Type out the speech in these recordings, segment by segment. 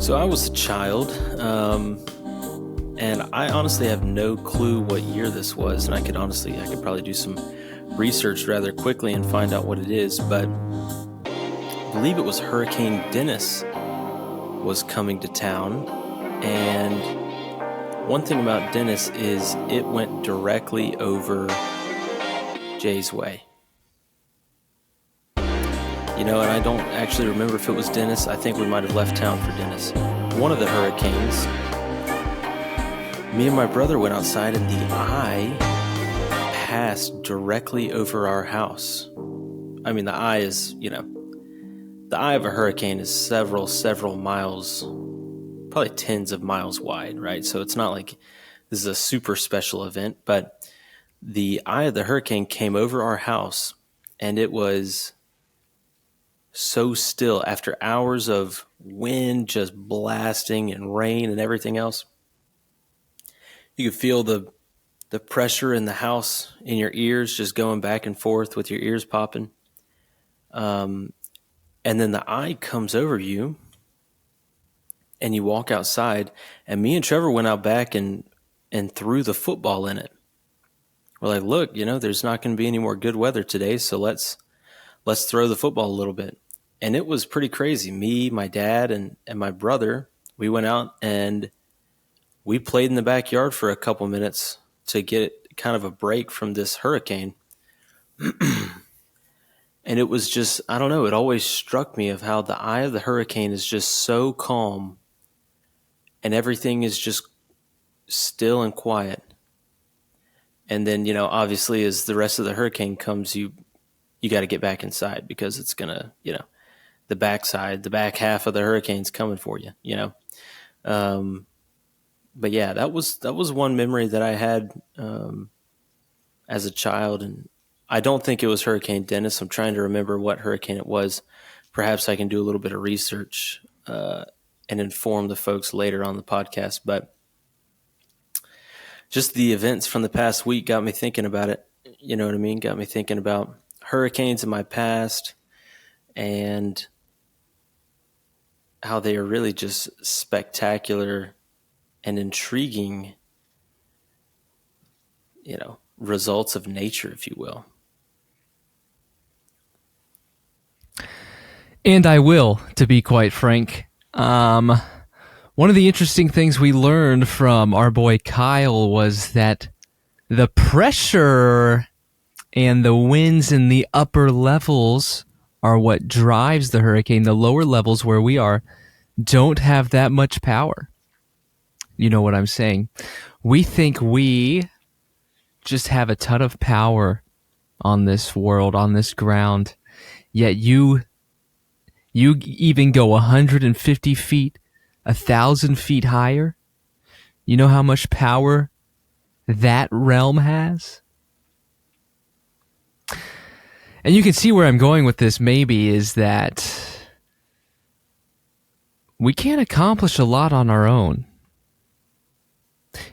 So I was a child, and I honestly have no clue what year this was, and I could probably do some research rather quickly and find out what it is, but I believe it was Hurricane Dennis was coming to town, and one thing about Dennis is it went directly over Jay's Way. And I don't actually remember if it was Dennis. I think we might have left town for Dennis. One of the hurricanes, me and my brother went outside and the eye passed directly over our house. I mean, the eye is, the eye of a hurricane is several miles, probably tens of miles wide, right? So it's not like this is a super special event, but the eye of the hurricane came over our house, and it was so still after hours of wind just blasting and rain and everything else. You could feel the pressure in the house in your ears just going back and forth with your ears popping. And then the eye comes over you and you walk outside, and me and Trevor went out back and threw the football in it. We're like, look, there's not going to be any more good weather today, so let's throw the football a little bit. And it was pretty crazy. Me, my dad, and my brother, we went out and we played in the backyard for a couple minutes to get kind of a break from this hurricane. And it was just, I don't know, it always struck me of how the eye of the hurricane is just so calm and everything is just still and quiet. And then, obviously as the rest of the hurricane comes, you got to get back inside because it's going to, the back half of the hurricane's coming for you, But yeah, that was one memory that I had as a child, and I don't think it was Hurricane Dennis. I'm trying to remember what hurricane it was. Perhaps I can do a little bit of research and inform the folks later on the podcast. But just the events from the past week got me thinking about it. You know what I mean? Got me thinking about hurricanes in my past and how they are really just spectacular and intriguing, results of nature, if you will. And I will, to be quite frank. One of the interesting things we learned from our boy Kyle was that the pressure and the winds in the upper levels are what drives the hurricane. The lower levels where we are don't have that much power. You know what I'm saying? We think we just have a ton of power on this world, on this ground, yet you even go 150 feet, 1,000 feet higher. You know how much power that realm has? And you can see where I'm going with this maybe is that we can't accomplish a lot on our own.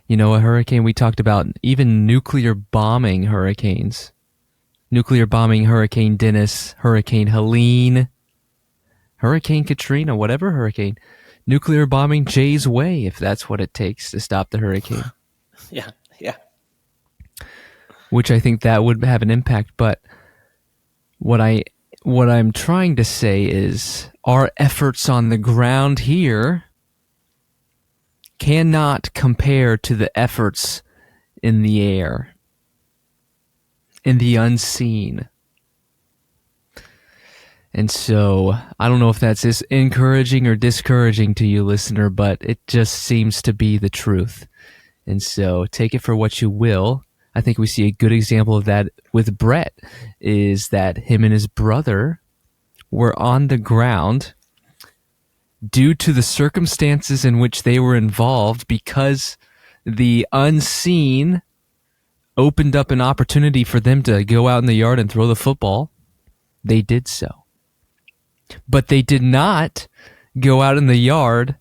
A hurricane, we talked about even nuclear bombing hurricanes. Nuclear bombing Hurricane Dennis, Hurricane Helene, Hurricane Katrina, whatever hurricane. Nuclear bombing Jay's Way, if that's what it takes to stop the hurricane. Yeah. Which I think that would have an impact. But what I'm trying to say is our efforts on the ground here cannot compare to the efforts in the air, in the unseen. And so, I don't know if that's encouraging or discouraging to you, listener, but it just seems to be the truth. And so, take it for what you will. I think we see a good example of that with Brett, is that him and his brother were on the ground due to the circumstances in which they were involved, because the unseen opened up an opportunity for them to go out in the yard and throw the football. They did so. But they did not go out in the yard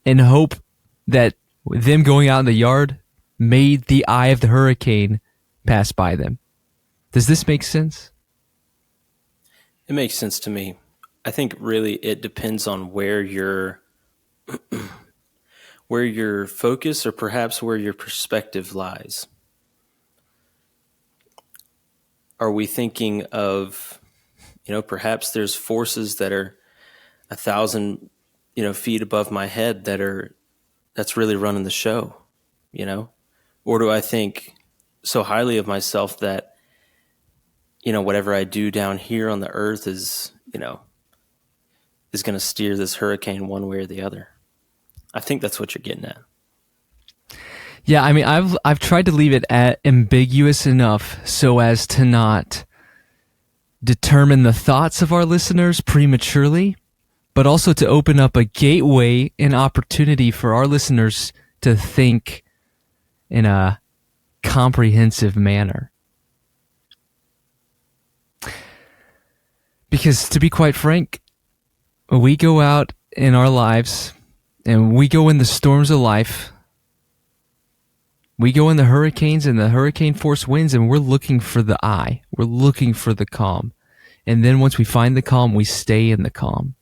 and hope that them going out in the yard made the eye of the hurricane pass by them. Does this make sense? It makes sense to me. I think really it depends on where you're where your focus or perhaps where your perspective lies. Are we thinking of, perhaps there's forces that are 1,000, feet above my head that's really running the show, Or do I think so highly of myself that, whatever I do down here on the earth is going to steer this hurricane one way or the other? I think that's what you're getting at. Yeah, I mean, I've tried to leave it ambiguous enough so as to not determine the thoughts of our listeners prematurely, but also to open up a gateway and opportunity for our listeners to think in a comprehensive manner. Because to be quite frank, we go out in our lives and we go in the storms of life. We go in the hurricanes and the hurricane force winds, and we're looking for the eye. We're looking for the calm. And then once we find the calm, we stay in the calm.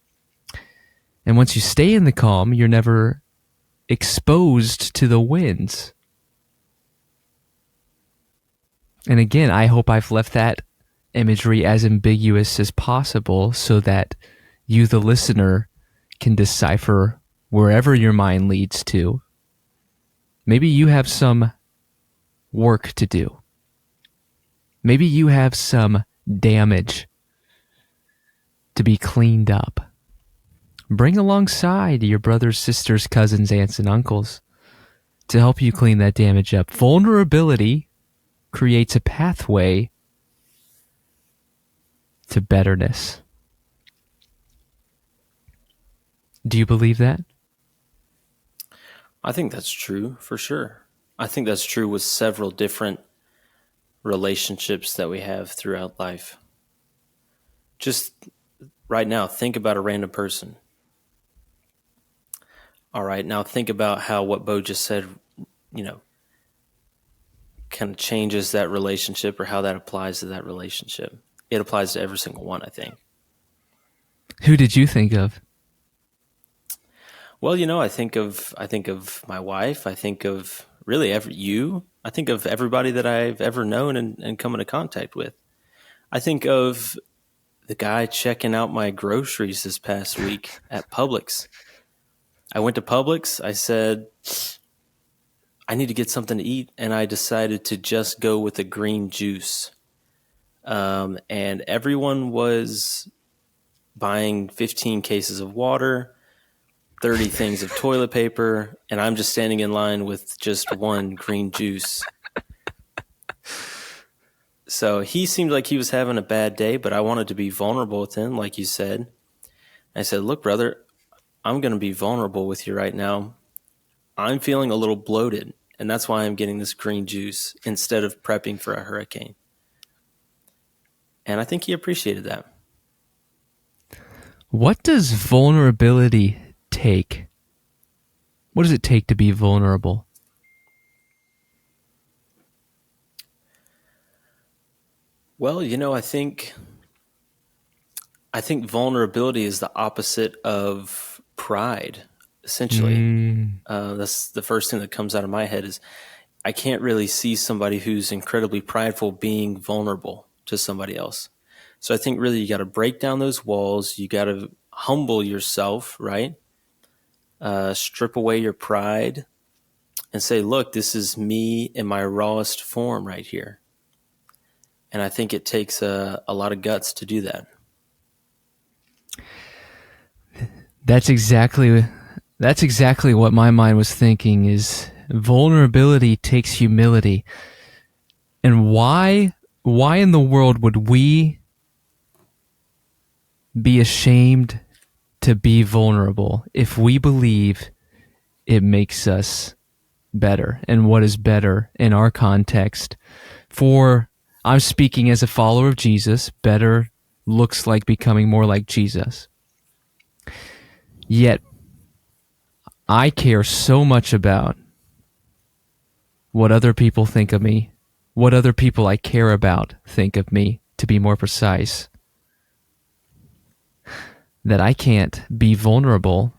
And once you stay in the calm, you're never exposed to the winds. And again, I hope I've left that imagery as ambiguous as possible so that you, the listener, can decipher wherever your mind leads to. Maybe you have some work to do. Maybe you have some damage to be cleaned up. Bring alongside your brothers, sisters, cousins, aunts, and uncles to help you clean that damage up. Vulnerability creates a pathway to betterness. Do you believe that? I think that's true for sure. I think that's true with several different relationships that we have throughout life. Just right now, think about a random person. All right, now think about how what Bo just said, kind of changes that relationship or how that applies to that relationship. It applies to every single one, I think. Who did you think of? Well, I think of my wife. I think of really you. I think of everybody that I've ever known and come into contact with. I think of the guy checking out my groceries this past week at Publix. I went to Publix. I said, I need to get something to eat, and I decided to just go with a green juice. And everyone was buying 15 cases of water, 30 things of toilet paper, and I'm just standing in line with just one green juice. So he seemed like he was having a bad day, but I wanted to be vulnerable with him, like you said. I said, look, brother, I'm going to be vulnerable with you right now. I'm feeling a little bloated, and that's why I'm getting this green juice instead of prepping for a hurricane. And I think he appreciated that. What does vulnerability take? What does it take to be vulnerable? Well, I think vulnerability is the opposite of pride, essentially. That's the first thing that comes out of my head is I can't really see somebody who's incredibly prideful being vulnerable to somebody else. So I think really you got to break down those walls. You got to humble yourself, right? Strip away your pride and say, look, this is me in my rawest form right here. And I think it takes a lot of guts to do that. That's exactly what my mind was thinking is vulnerability takes humility. And why in the world would we be ashamed to be vulnerable if we believe it makes us better? And what is better in our context? I'm speaking as a follower of Jesus, better looks like becoming more like Jesus. Yet, I care so much about what other people think of me, what other people I care about think of me, to be more precise, that I can't be vulnerable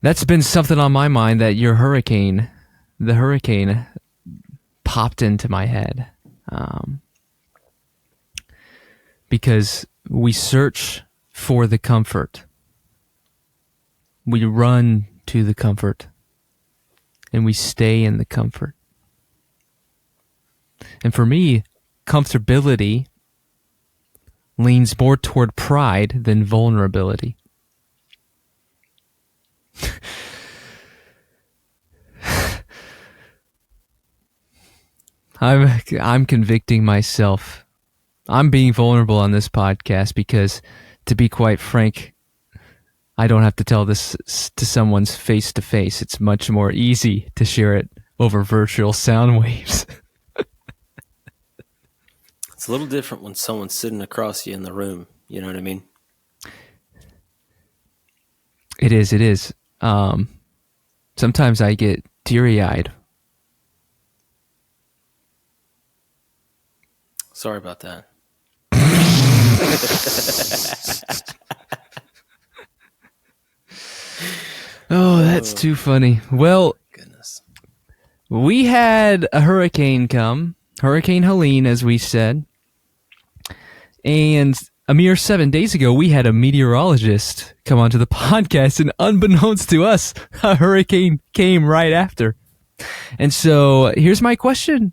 That's been something on my mind that the hurricane popped into my head. Because we search for the comfort. We run to the comfort. And we stay in the comfort. And for me, comfortability leans more toward pride than vulnerability. I'm convicting myself. I'm being vulnerable on this podcast because, to be quite frank, I don't have to tell this to someone's face to face. It's much more easy to share it over virtual sound waves. It's a little different when someone's sitting across you in the room. You know what I mean? It is. It is. Sometimes I get teary-eyed. Sorry about that. Oh, that's too funny. Well, Goodness. we had a hurricane come, Hurricane Helene, as we said. And a mere 7 days ago, we had a meteorologist come onto the podcast, and unbeknownst to us, a hurricane came right after. And so here's my question.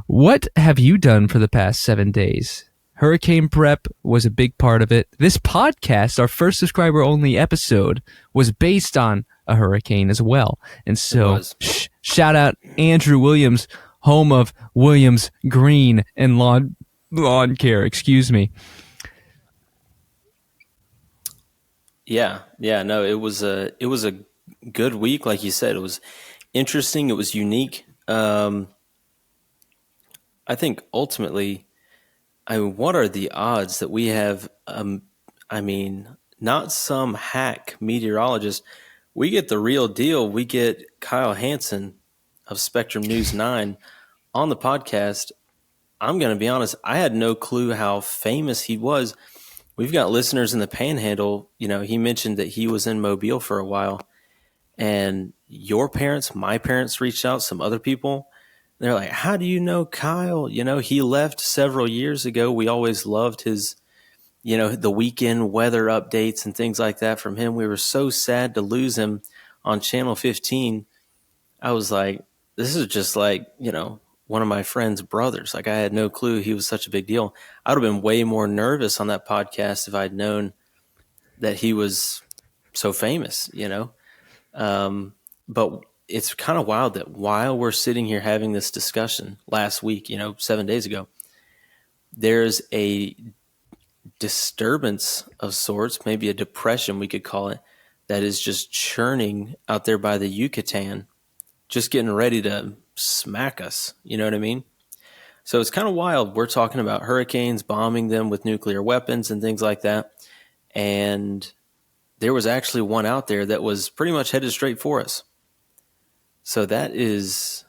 What have you done for the past 7 days? Hurricane prep was a big part of it. This podcast, our first subscriber-only episode, was based on a hurricane as well. And so shout out Andrew Williams, home of Williams Green and lawn care, excuse me. Yeah, no, it was a good week, like you said. It was interesting, it was unique. I think ultimately, what are the odds that we have not some hack meteorologist. We get the real deal. We get Kyle Hansen of Spectrum News 9 on the podcast. I'm going to be honest, I had no clue how famous he was. We've got listeners in the Panhandle. You know, he mentioned that he was in Mobile for a while, and your parents, my parents reached out, some other people. They're like, how do you know Kyle? You know, he left several years ago. We always loved his, you know, the weekend weather updates and things like that from him. We were so sad to lose him on Channel 15. I was like, this is just like, you know, one of my friend's brothers. Like, I had no clue he was such a big deal. I would have been way more nervous on that podcast if I'd known that he was so famous, you know? But it's kind of wild that while we're sitting here having this discussion last week, you know, 7 days ago, there's a disturbance of sorts, maybe a depression we could call it, that is just churning out there by the Yucatan, just getting ready to smack us. You know what I mean? So it's kind of wild. We're talking about hurricanes, bombing them with nuclear weapons and things like that. And there was actually one out there that was pretty much headed straight for us. So that's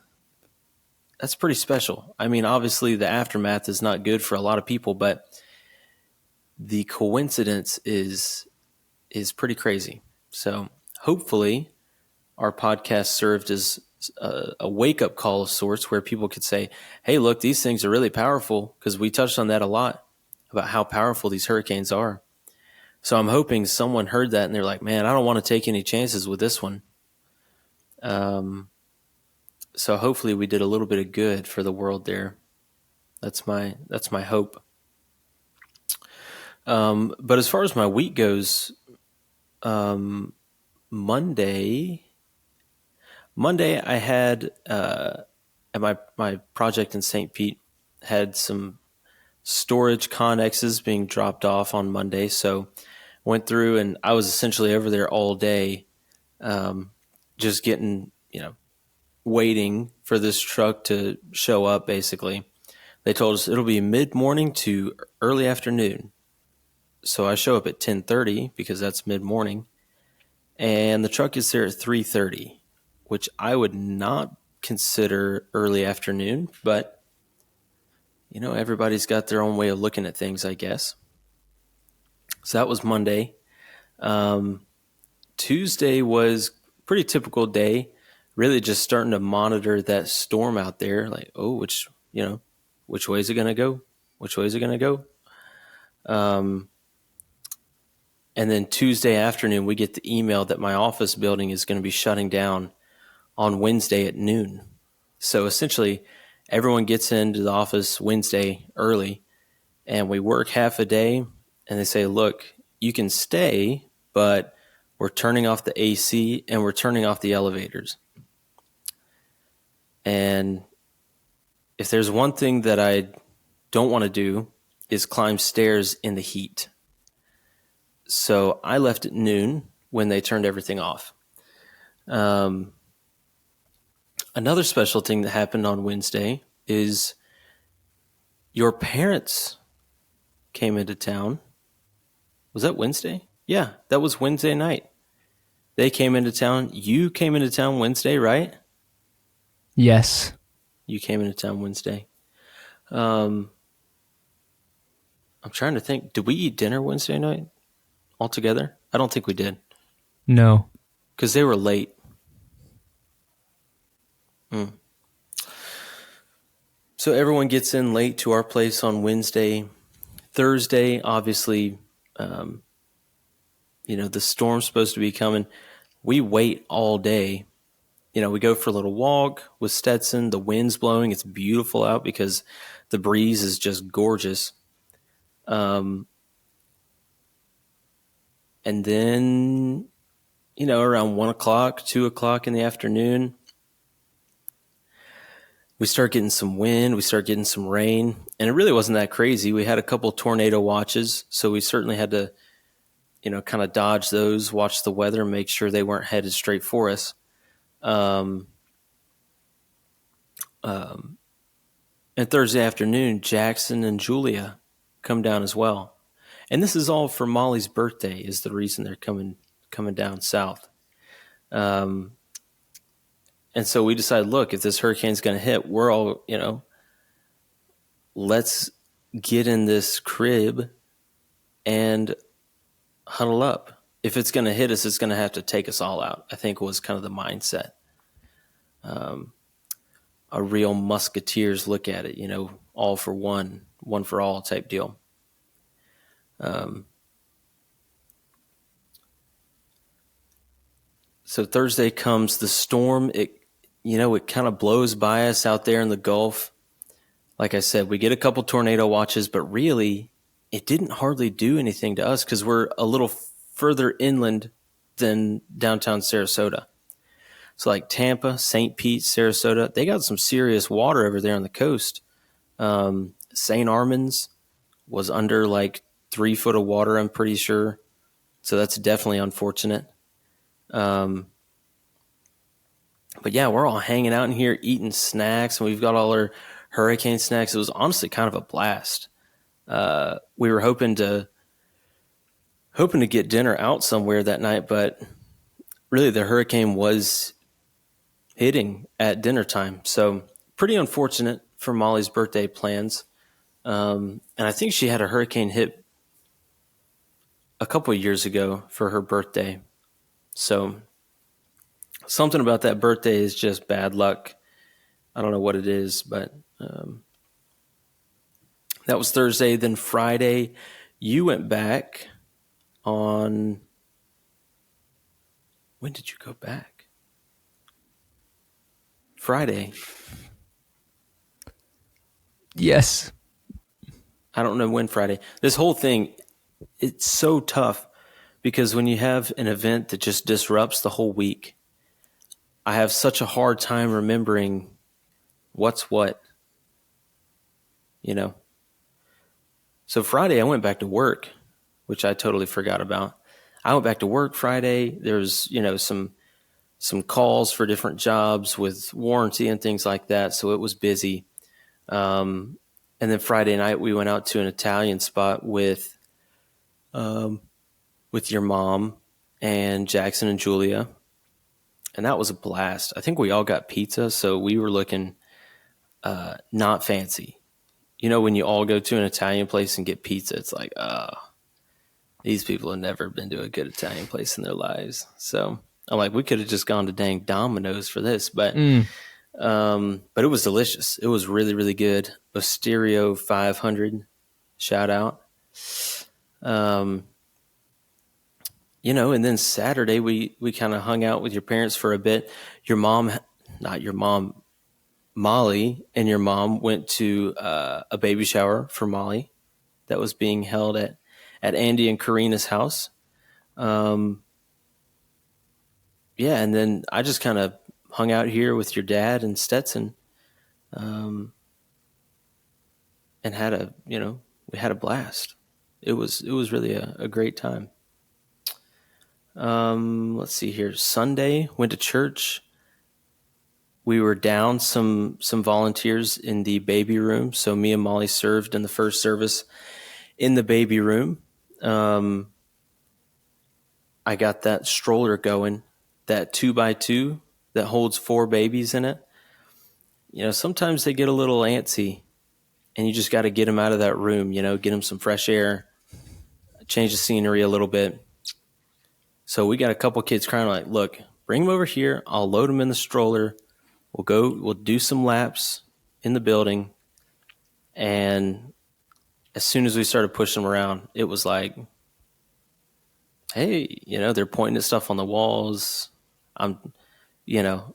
pretty special. I mean, obviously the aftermath is not good for a lot of people, but the coincidence is pretty crazy. So hopefully our podcast served as a wake-up call of sorts where people could say, hey, look, these things are really powerful, because we touched on that a lot about how powerful these hurricanes are. So I'm hoping someone heard that and they're like, man, I don't want to take any chances with this one. So hopefully we did a little bit of good for the world there. That's my hope. But as far as my week goes, Monday I had at my project in St. Pete had some storage connexes being dropped off on Monday. So went through, and I was essentially over there all day, just getting, you know, waiting for this truck to show up. Basically, they told us it'll be mid-morning to early afternoon. So I show up at 10:30 because that's mid-morning, and the truck is there at 3:30, which I would not consider early afternoon, but you know, everybody's got their own way of looking at things, I guess. So that was Monday. Tuesday was pretty typical day. Really just starting to monitor that storm out there. Like, oh, which way is it going to go? Which way is it going to go? And then Tuesday afternoon, we get the email that my office building is going to be shutting down on Wednesday at noon. So essentially, everyone gets into the office Wednesday early, and we work half a day, and they say, look, you can stay, but we're turning off the AC and we're turning off the elevators. And if there's one thing that I don't want to do is climb stairs in the heat. So I left at noon when they turned everything off. Another special thing that happened on Wednesday is your parents came into town. Was that Wednesday? Yeah, that was Wednesday night. They came into town. You came into town Wednesday, right? Yes. You came into town Wednesday. I'm trying to think. Did we eat dinner Wednesday night all together? I don't think we did. No. Because they were late. So everyone gets in late to our place on Wednesday. Thursday, obviously, the storm's supposed to be coming. We wait all day. We go for a little walk with Stetson. The wind's blowing. It's beautiful out because the breeze is just gorgeous. And then, around 1 o'clock, 2 o'clock in the afternoon, we start getting some wind. We start getting some rain. And it really wasn't that crazy. We had a couple tornado watches, so we certainly had to, kind of dodge those, watch the weather, and make sure they weren't headed straight for us. And Thursday afternoon, Jackson and Julia come down as well. And this is all for Molly's birthday is the reason they're coming down south. And so we decided, look, if this hurricane's going to hit, we're all, let's get in this crib and huddle up. If it's going to hit us, it's going to have to take us all out, I think was kind of the mindset. A real musketeers look at it, all for one for all type deal. So Thursday comes the storm. It kind of blows by us out there in the Gulf. Like I said, we get a couple tornado watches, but really it didn't hardly do anything to us because we're a little further inland than downtown Sarasota. So like Tampa, St. Pete, Sarasota, they got some serious water over there on the coast. St. Armands was under like 3 foot of water, I'm pretty sure. So that's definitely unfortunate. But yeah, we're all hanging out in here eating snacks, and we've got all our hurricane snacks. It was honestly kind of a blast. We were hoping to get dinner out somewhere that night, but really the hurricane was hitting at dinner time. So pretty unfortunate for Molly's birthday plans. And I think she had a hurricane hit a couple of years ago for her birthday. So something about that birthday is just bad luck. I don't know what it is, but that was Thursday. Then Friday, you went back on... When did you go back? Friday. Yes. I don't know when Friday. This whole thing, it's so tough because when you have an event that just disrupts the whole week, I have such a hard time remembering what's what, So Friday I went back to work, which I totally forgot about. I went back to work Friday. There was, some calls for different jobs with warranty and things like that. So it was busy. And then Friday night we went out to an Italian spot with your mom and Jackson and Julia. And that was a blast. I think we all got pizza. So we were looking not fancy. When you all go to an Italian place and get pizza, it's like, these people have never been to a good Italian place in their lives. So I'm like, we could have just gone to dang Domino's for this, but Mm. it was delicious. It was really, really good. Osterio 500, shout out. Um, and then Saturday we kind of hung out with your parents for a bit. Your mom, not your mom, Molly and your mom went to a baby shower for Molly that was being held at Andy and Karina's house. Um, yeah, and then I just kind of hung out here with your dad and Stetson, um, and we had a blast. It was really a great time. Let's see here. Sunday went to church. We were down some volunteers in the baby room, so me and Molly served in the first service in the baby room. I got that stroller going, that 2x2 that holds 4 babies in it. Sometimes they get a little antsy, and you just got to get them out of that room. Get them some fresh air, change the scenery a little bit. So we got a couple kids crying like, "Look, bring them over here. I'll load them in the stroller. We'll do some laps in the building." And as soon as we started pushing them around, it was like, hey, they're pointing at stuff on the walls. I'm, you know,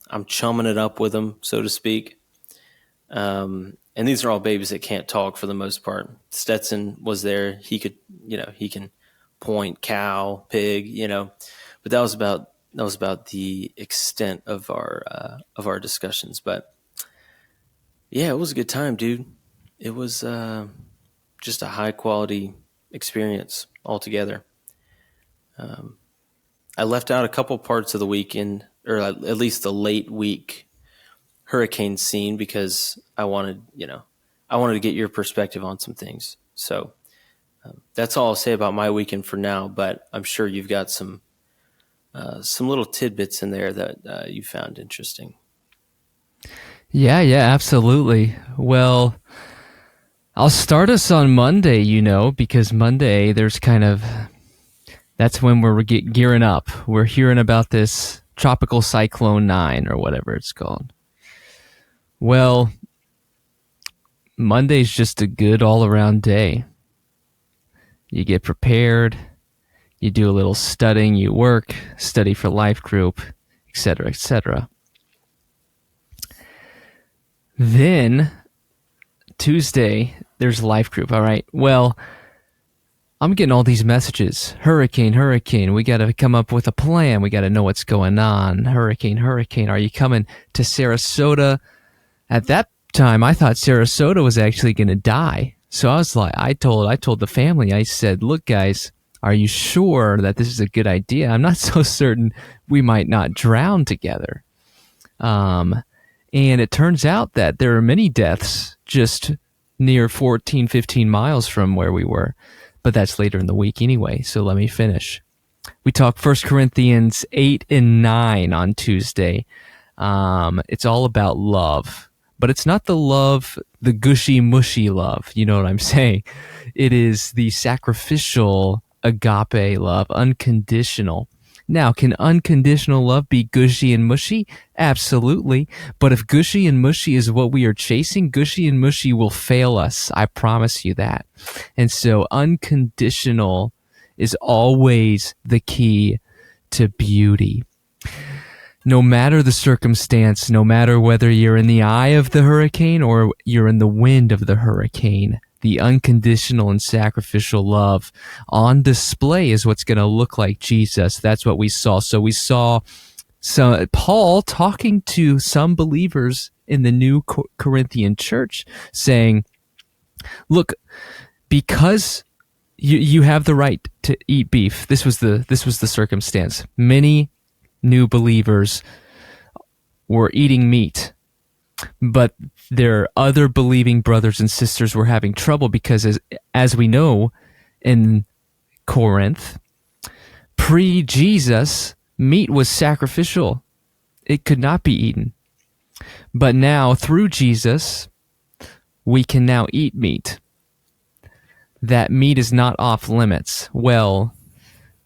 I'm chumming it up with them, so to speak. And these are all babies that can't talk for the most part. Stetson was there. He can point cow, pig, but that was about the extent of our discussions. But yeah, it was a good time, dude. It was just a high quality experience altogether. I left out a couple parts of the weekend, or at least the late week hurricane scene, because I wanted to get your perspective on some things. So that's all I'll say about my weekend for now. But I'm sure you've got some little tidbits in there that you found interesting. Yeah, absolutely. Well, I'll start us on Monday, because Monday that's when we're gearing up. We're hearing about this Tropical Cyclone 9 or whatever it's called. Well, Monday's just a good all-around day. You get prepared, you do a little studying, you work, study for life group, etc., etc. Then, Tuesday, there's life group, all right? Well, I'm getting all these messages. Hurricane. We got to come up with a plan. We got to know what's going on. Hurricane. Are you coming to Sarasota? At that time, I thought Sarasota was actually going to die. So I was like, I told the family, I said, look, guys, are you sure that this is a good idea? I'm not so certain we might not drown together. And it turns out that there are many deaths just near 14, 15 miles from where we were. But that's later in the week anyway, so let me finish. We talk 1 Corinthians 8 and 9 on Tuesday. It's all about love. But it's not the gushy, mushy love. You know what I'm saying? It is the sacrificial agape love, unconditional. Now, can unconditional love be gushy and mushy? Absolutely. But if gushy and mushy is what we are chasing, gushy and mushy will fail us. I promise you that. And so unconditional is always the key to beauty. No matter the circumstance, no matter whether you're in the eye of the hurricane or you're in the wind of the hurricane, the unconditional and sacrificial love on display is what's going to look like Jesus. That's what we saw. So we saw Paul talking to some believers in the new Corinthian church saying, look, because you have the right to eat beef. This was the circumstance. Many new believers were eating meat, but their other believing brothers and sisters were having trouble because, as we know, in Corinth, pre-Jesus, meat was sacrificial. It could not be eaten. But now, through Jesus, we can now eat meat. That meat is not off limits. Well,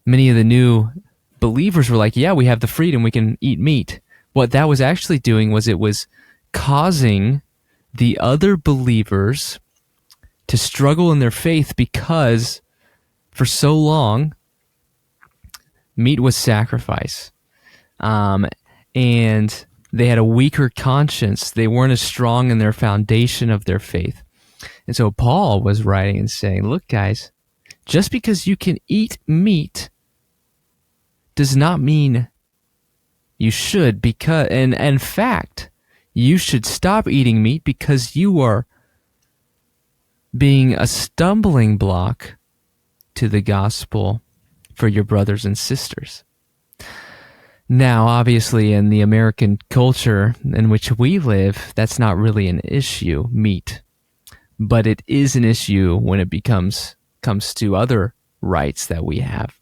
many of the new believers were like, yeah, we have the freedom, we can eat meat. What that was actually doing was it was causing the other believers to struggle in their faith, because for so long, meat was sacrifice. And they had a weaker conscience. They weren't as strong in their foundation of their faith. And so Paul was writing and saying, look, guys, just because you can eat meat does not mean you should, because, and in fact, you should stop eating meat because you are being a stumbling block to the gospel for your brothers and sisters. Now, obviously, in the American culture in which we live, that's not really an issue, meat. But it is an issue when it comes to other rights that we have.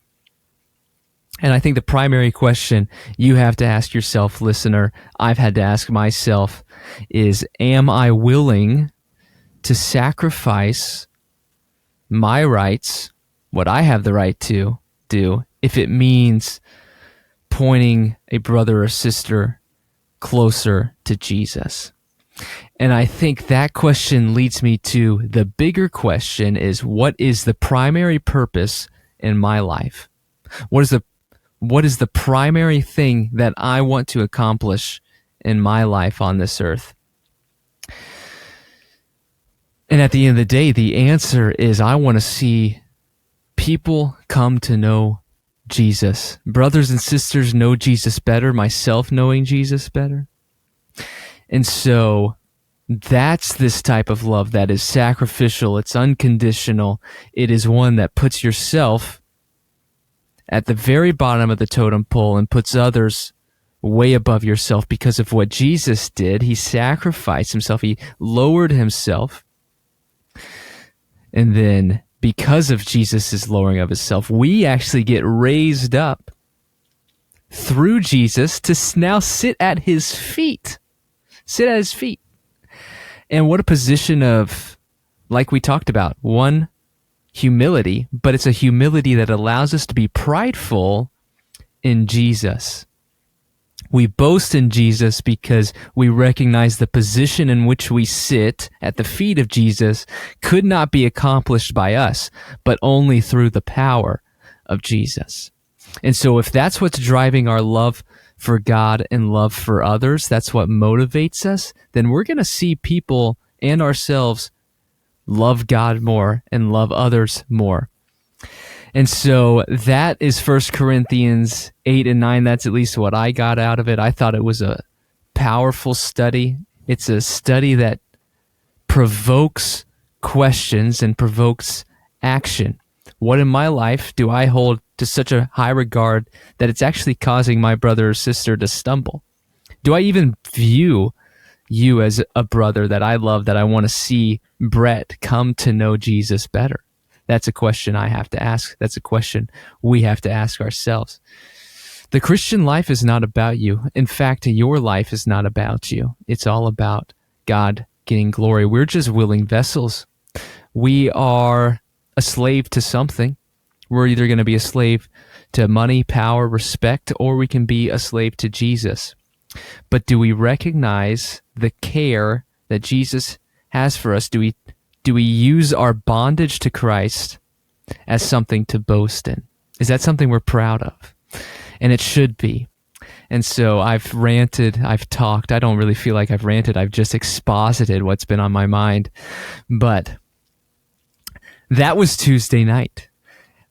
And I think the primary question you have to ask yourself, listener, I've had to ask myself, is, am I willing to sacrifice my rights, what I have the right to do, if it means pointing a brother or sister closer to Jesus? And I think that question leads me to the bigger question, is, what is the primary purpose in my life? What is the primary thing that I want to accomplish in my life on this earth? And at the end of the day, the answer is, I want to see people come to know Jesus. Brothers and sisters know Jesus better, myself knowing Jesus better. And so that's this type of love that is sacrificial, it's unconditional, it is one that puts yourself at the very bottom of the totem pole and puts others way above yourself because of what Jesus did. He sacrificed himself, he lowered himself, and then because of Jesus' lowering of himself, we actually get raised up through Jesus to now sit at his feet. Sit at his feet. And what a position of, like we talked about, one, humility, but it's a humility that allows us to be prideful in Jesus. We boast in Jesus because we recognize the position in which we sit at the feet of Jesus could not be accomplished by us, but only through the power of Jesus. And so if that's what's driving our love for God and love for others, that's what motivates us, then we're going to see people and ourselves love God more and love others more. And so that is 1 Corinthians 8 and 9. That's at least what I got out of it. I thought it was a powerful study. It's a study that provokes questions and provokes action. What in my life do I hold to such a high regard that it's actually causing my brother or sister to stumble? Do I even view you as a brother that I love, that I want to see Brett come to know Jesus better? That's a question I have to ask. That's a question we have to ask ourselves. The Christian life is not about you. In fact, your life is not about you. It's all about God getting glory. We're just willing vessels. We are a slave to something. We're either going to be a slave to money, power, respect, or we can be a slave to Jesus. But do we recognize the care that Jesus has for us? Do we use our bondage to Christ as something to boast in? Is that something we're proud of? And it should be. And so I've ranted, I've talked. I don't really feel like I've ranted. I've just exposited what's been on my mind. But that was Tuesday night.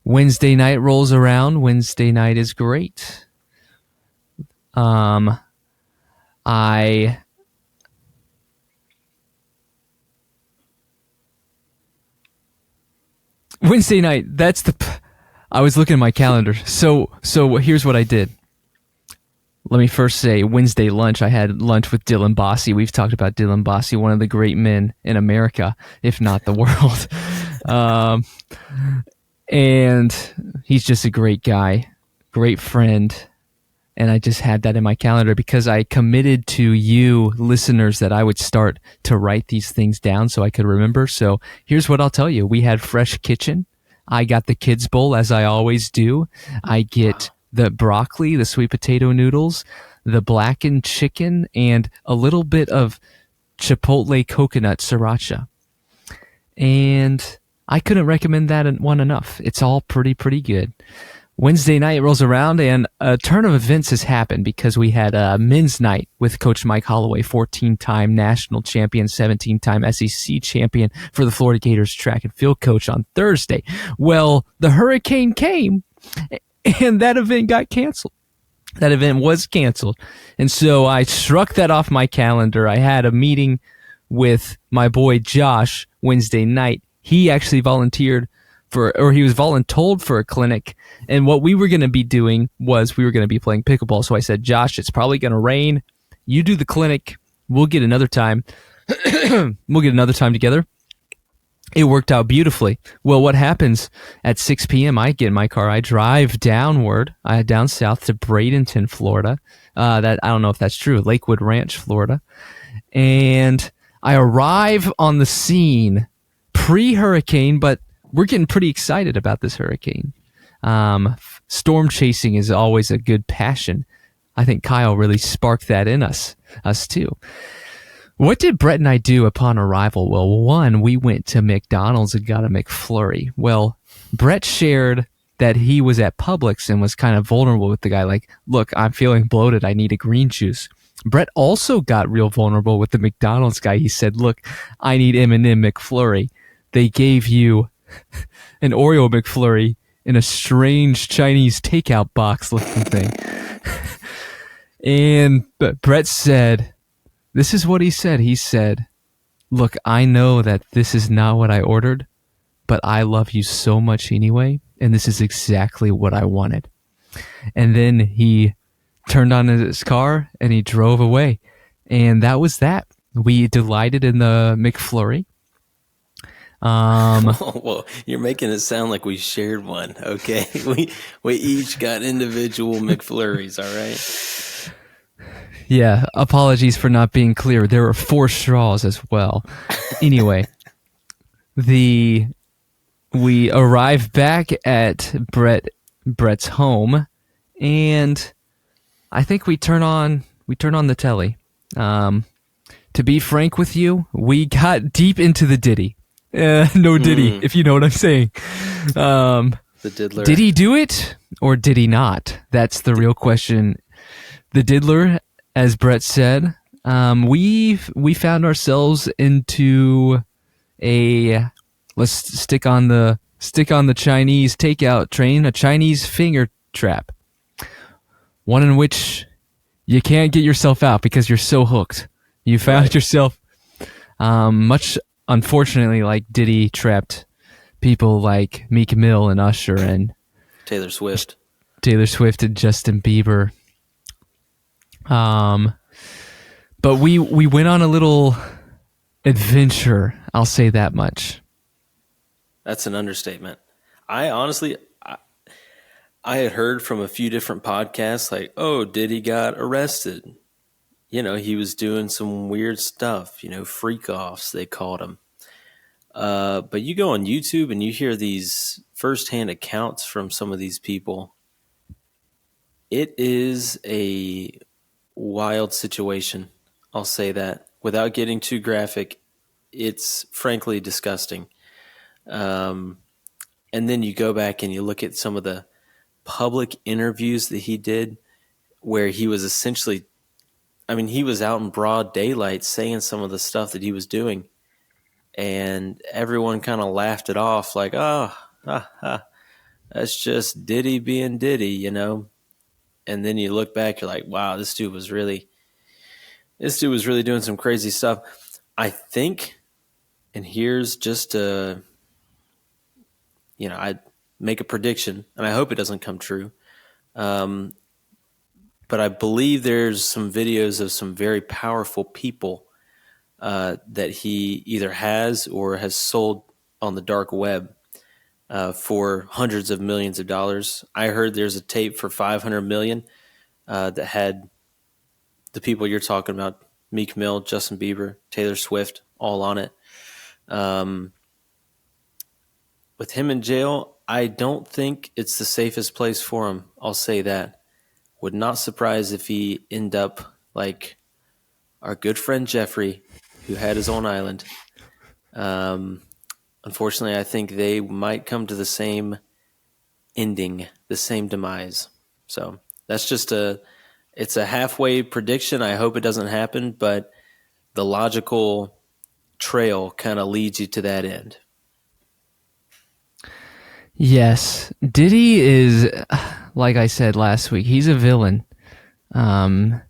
Wednesday night rolls around. Wednesday night is great. Wednesday night, I was looking at my calendar. So here's what I did. Let me first say, Wednesday lunch, I had lunch with Dylan Bossy. We've talked about Dylan Bossy, one of the great men in America, if not the world. And he's just a great guy, great friend. And I just had that in my calendar because I committed to you listeners that I would start to write these things down so I could remember. So here's what I'll tell you. We had fresh kitchen. I got the kids bowl, as I always do. I get the broccoli, the sweet potato noodles, the blackened chicken, and a little bit of chipotle coconut sriracha. And I couldn't recommend that one enough. It's all pretty good. Wednesday night rolls around and a turn of events has happened because we had a men's night with Coach Mike Holloway, 14-time national champion, 17-time SEC champion for the Florida Gators track and field coach on Thursday. Well, the hurricane came and that event got canceled. That event was canceled. And so I struck that off my calendar. I had a meeting with my boy Josh Wednesday night. He actually volunteered he was voluntold for a clinic, and what we were going to be doing was we were going to be playing pickleball. So I said, Josh, it's probably going to rain. You do the clinic. We'll get another time. We'll get another time together. It worked out beautifully. Well, what happens at 6 p.m., I get in my car. I drive down south to Bradenton, Florida. I don't know if that's true. Lakewood Ranch, Florida. And I arrive on the scene pre-hurricane, but we're getting pretty excited about this hurricane. Storm chasing is always a good passion. I think Kyle really sparked that in us too. What did Brett and I do upon arrival? Well, one, we went to McDonald's and got a McFlurry. Well, Brett shared that he was at Publix and was kind of vulnerable with the guy. Like, look, I'm feeling bloated. I need a green juice. Brett also got real vulnerable with the McDonald's guy. He said, look, I need M&M McFlurry. They gave you an Oreo McFlurry in a strange Chinese takeout box looking thing. But Brett said, this is what he said. He said, look, I know that this is not what I ordered, but I love you so much anyway, and this is exactly what I wanted. And then he turned on his car and he drove away. And that was that. We delighted in the McFlurry. Well, you're making it sound like we shared one. Okay, we each got individual McFlurries. All right. Yeah, apologies for not being clear. There were 4 straws as well. Anyway, we arrived back at Brett's home, and I think we turn on the telly. To be frank with you, we got deep into the Diddy. No Diddy, if you know what I'm saying. The diddler. Did he do it or did he not? That's the real question. The diddler, as Brett said, we found ourselves into let's stick on the Chinese takeout train, a Chinese finger trap, one in which you can't get yourself out because you're so hooked. You found yourself much. Unfortunately, like Diddy trapped people like Meek Mill and Usher and Taylor Swift and Justin Bieber. But we went on a little adventure. I'll say that much. That's an understatement. I honestly had heard from a few different podcasts like, oh, Diddy got arrested. You know, he was doing some weird stuff, freak-offs, they called him. But you go on YouTube and you hear these firsthand accounts from some of these people. It is a wild situation, I'll say that. Without getting too graphic, it's frankly disgusting. And then you go back and you look at some of the public interviews that he did where he was essentially he was out in broad daylight saying some of the stuff that he was doing, and everyone kind of laughed it off like, that's just Diddy being Diddy, And then you look back, you're like, wow, this dude was really doing some crazy stuff. I think, and here's just I'd make a prediction, and I hope it doesn't come true. But I believe there's some videos of some very powerful people that he either has or has sold on the dark web for hundreds of millions of dollars. I heard there's a tape for $500 million that had the people you're talking about, Meek Mill, Justin Bieber, Taylor Swift, all on it. With him in jail, I don't think it's the safest place for him. I'll say that. Would not surprise if he end up like our good friend Jeffrey, who had his own island. Um, Unfortunately, I think they might come to the same ending, the same demise. So that's just it's a halfway prediction. I hope it doesn't happen, but the logical trail kind of leads you to that end. Yes, Diddy is, like I said last week, he's a villain. Puff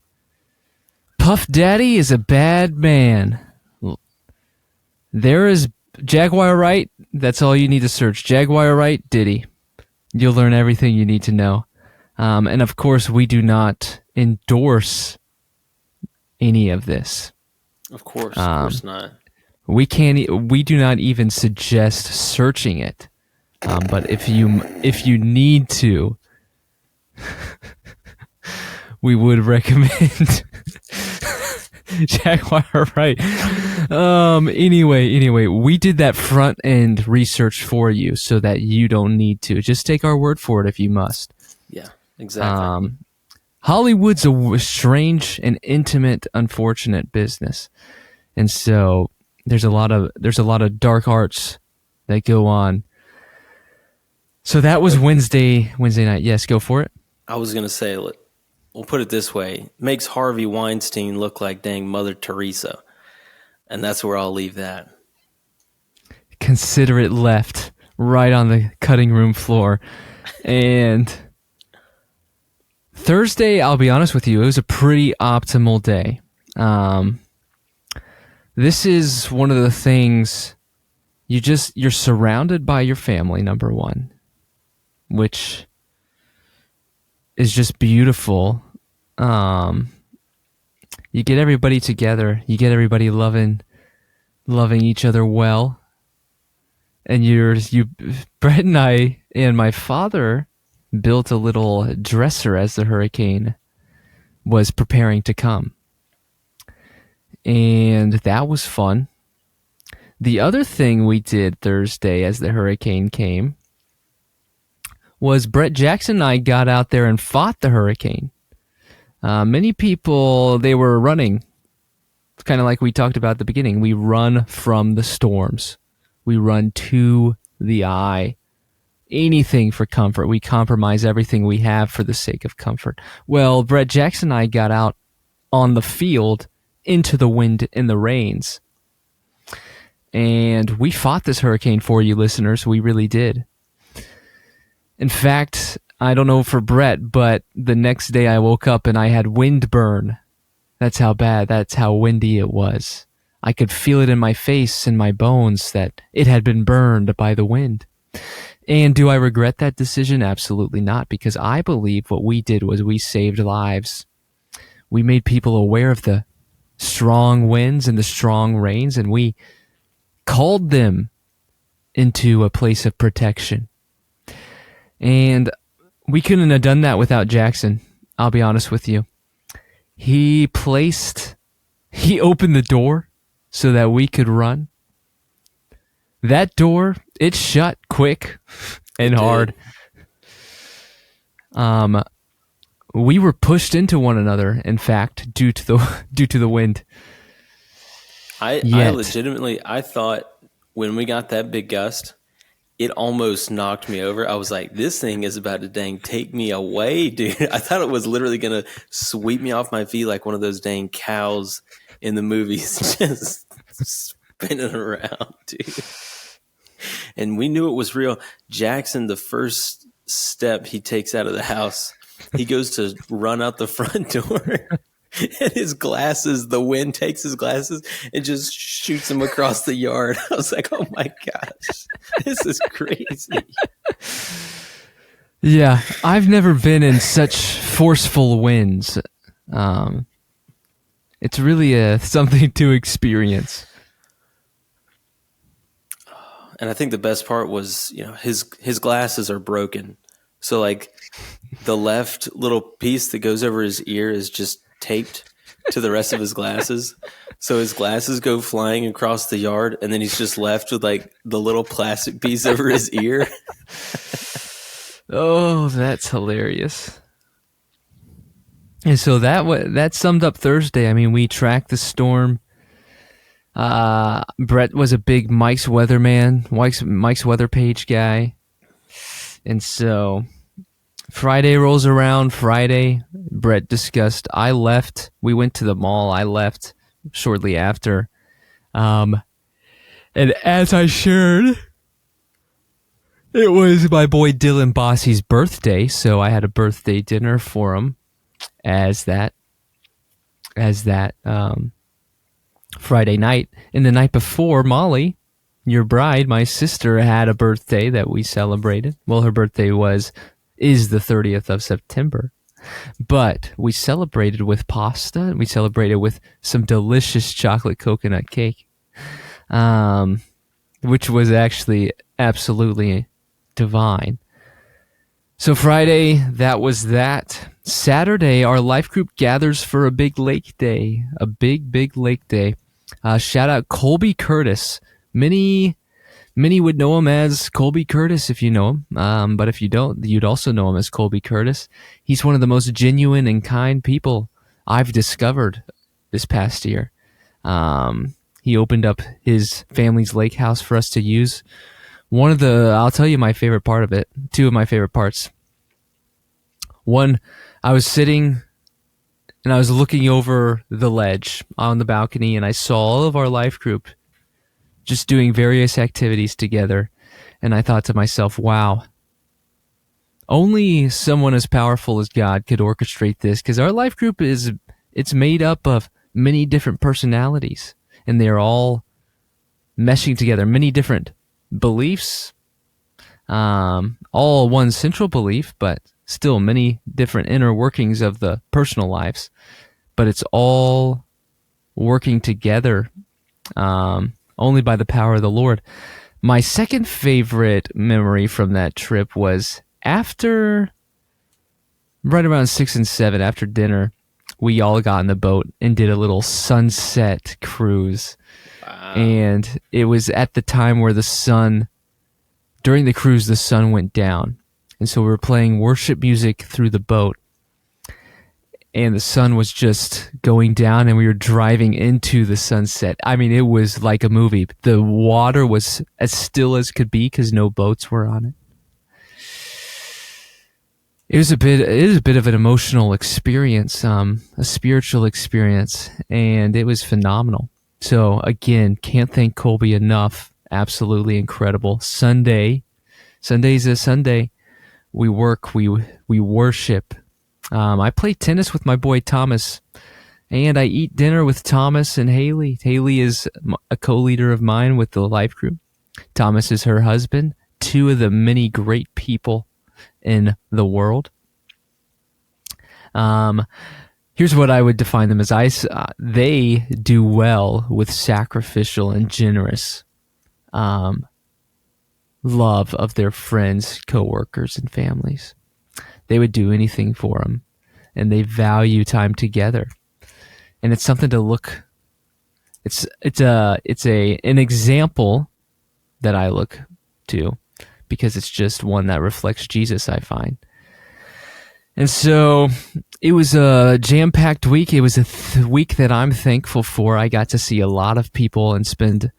Daddy is a bad man. There is Jaguar Wright. That's all you need to search. Jaguar Wright, Diddy. You'll learn everything you need to know. And of course, we do not endorse any of this. Of course not. We do not even suggest searching it. But if you need to, we would recommend Jaguar, right? Anyway, we did that front end research for you so that you don't need to. Just take our word for it if you must. Yeah, exactly. Hollywood's a strange and intimate, unfortunate business, and so there's a lot of dark arts that go on. So that was Wednesday night. Yes, go for it. I was going to say, we'll put it this way. Makes Harvey Weinstein look like dang Mother Teresa. And that's where I'll leave that. Consider it left right on the cutting room floor. And Thursday, I'll be honest with you, it was a pretty optimal day. This is one of the things you're surrounded by your family, number one, which is just beautiful. You get everybody together. You get everybody loving each other well. And Brett and I and my father built a little dresser as the hurricane was preparing to come. And that was fun. The other thing we did Thursday as the hurricane came was Brett Jackson and I got out there and fought the hurricane. Many people, they were running. It's kind of like we talked about at the beginning. We run from the storms. We run to the eye. Anything for comfort. We compromise everything we have for the sake of comfort. Well, Brett Jackson and I got out on the field into the wind and the rains. And we fought this hurricane for you listeners. We really did. In fact, I don't know for Brett, but the next day I woke up and I had wind burn. That's how bad, that's how windy it was. I could feel it in my face and my bones that it had been burned by the wind. And do I regret that decision? Absolutely not, because I believe what we did was we saved lives. We made people aware of the strong winds and the strong rains, and we called them into a place of protection. And we couldn't have done that without Jackson. I'll be honest with you. He opened the door so that we could run. That door, it shut quick and hard. We were pushed into one another, in fact, due to the wind. I legitimately thought when we got that big gust, it almost knocked me over. I was like, this thing is about to dang take me away, dude. I thought it was literally going to sweep me off my feet like one of those dang cows in the movies, just spinning around, dude. And we knew it was real. Jackson, the first step he takes out of the house, he goes to run out the front door. And his glasses, the wind takes his glasses and just shoots him across the yard. I was like, oh my gosh, this is crazy. Yeah, I've never been in such forceful winds. It's really something to experience. And I think the best part was, his glasses are broken. So like the left little piece that goes over his ear is just taped to the rest of his glasses. So his glasses go flying across the yard, and then he's just left with like the little plastic piece over his ear. Oh, that's hilarious. And so that summed up Thursday. I mean, we tracked the storm. Brett was a big Mike's weatherman, Mike's weather page guy. And so Friday rolls around. Friday, Brett discussed. I left. We went to the mall. I left shortly after. And as I shared, it was my boy Dylan Bossy's birthday, so I had a birthday dinner for him as that Friday night. And the night before, Molly, your bride, my sister, had a birthday that we celebrated. Well, her birthday is the 30th of September. But we celebrated with pasta, and we celebrated with some delicious chocolate coconut cake, which was actually absolutely divine. So Friday, that was that. Saturday, our life group gathers for a big lake day, a big lake day. Shout out Colby Curtis. Many would know him as Colby Curtis if you know him. But if you don't, you'd also know him as Colby Curtis. He's one of the most genuine and kind people I've discovered this past year. He opened up his family's lake house for us to use. I'll tell you my favorite part of it. Two of my favorite parts. One, I was sitting and I was looking over the ledge on the balcony, and I saw all of our life group just doing various activities together. And I thought to myself, wow, only someone as powerful as God could orchestrate this, because our life group it's made up of many different personalities, and they're all meshing together, many different beliefs, all one central belief, but still many different inner workings of the personal lives. But it's all working together only by the power of the Lord. My second favorite memory from that trip was right around 6 and 7 after dinner, we all got in the boat and did a little sunset cruise. Wow. And it was at the time where during the cruise, the sun went down. And so we were playing worship music through the boat, and the sun was just going down, and we were driving into the sunset. I mean, it was like a movie. The water was as still as could be because no boats were on it. It was a bit of an emotional experience, a spiritual experience, and it was phenomenal. So again, can't thank Colby enough. Absolutely incredible. Sunday's a Sunday. We work, we worship. I play tennis with my boy Thomas, and I eat dinner with Thomas and Haley. Haley is a co-leader of mine with the life group. Thomas is her husband, two of the many great people in the world. Here's what I would define them as. They do well with sacrificial and generous love of their friends, coworkers, and families. They would do anything for them, and they value time together. And it's something to look. It's an example that I look to, because it's just one that reflects Jesus, I find. And so it was a jam-packed week. It was a week that I'm thankful for. I got to see a lot of people and spend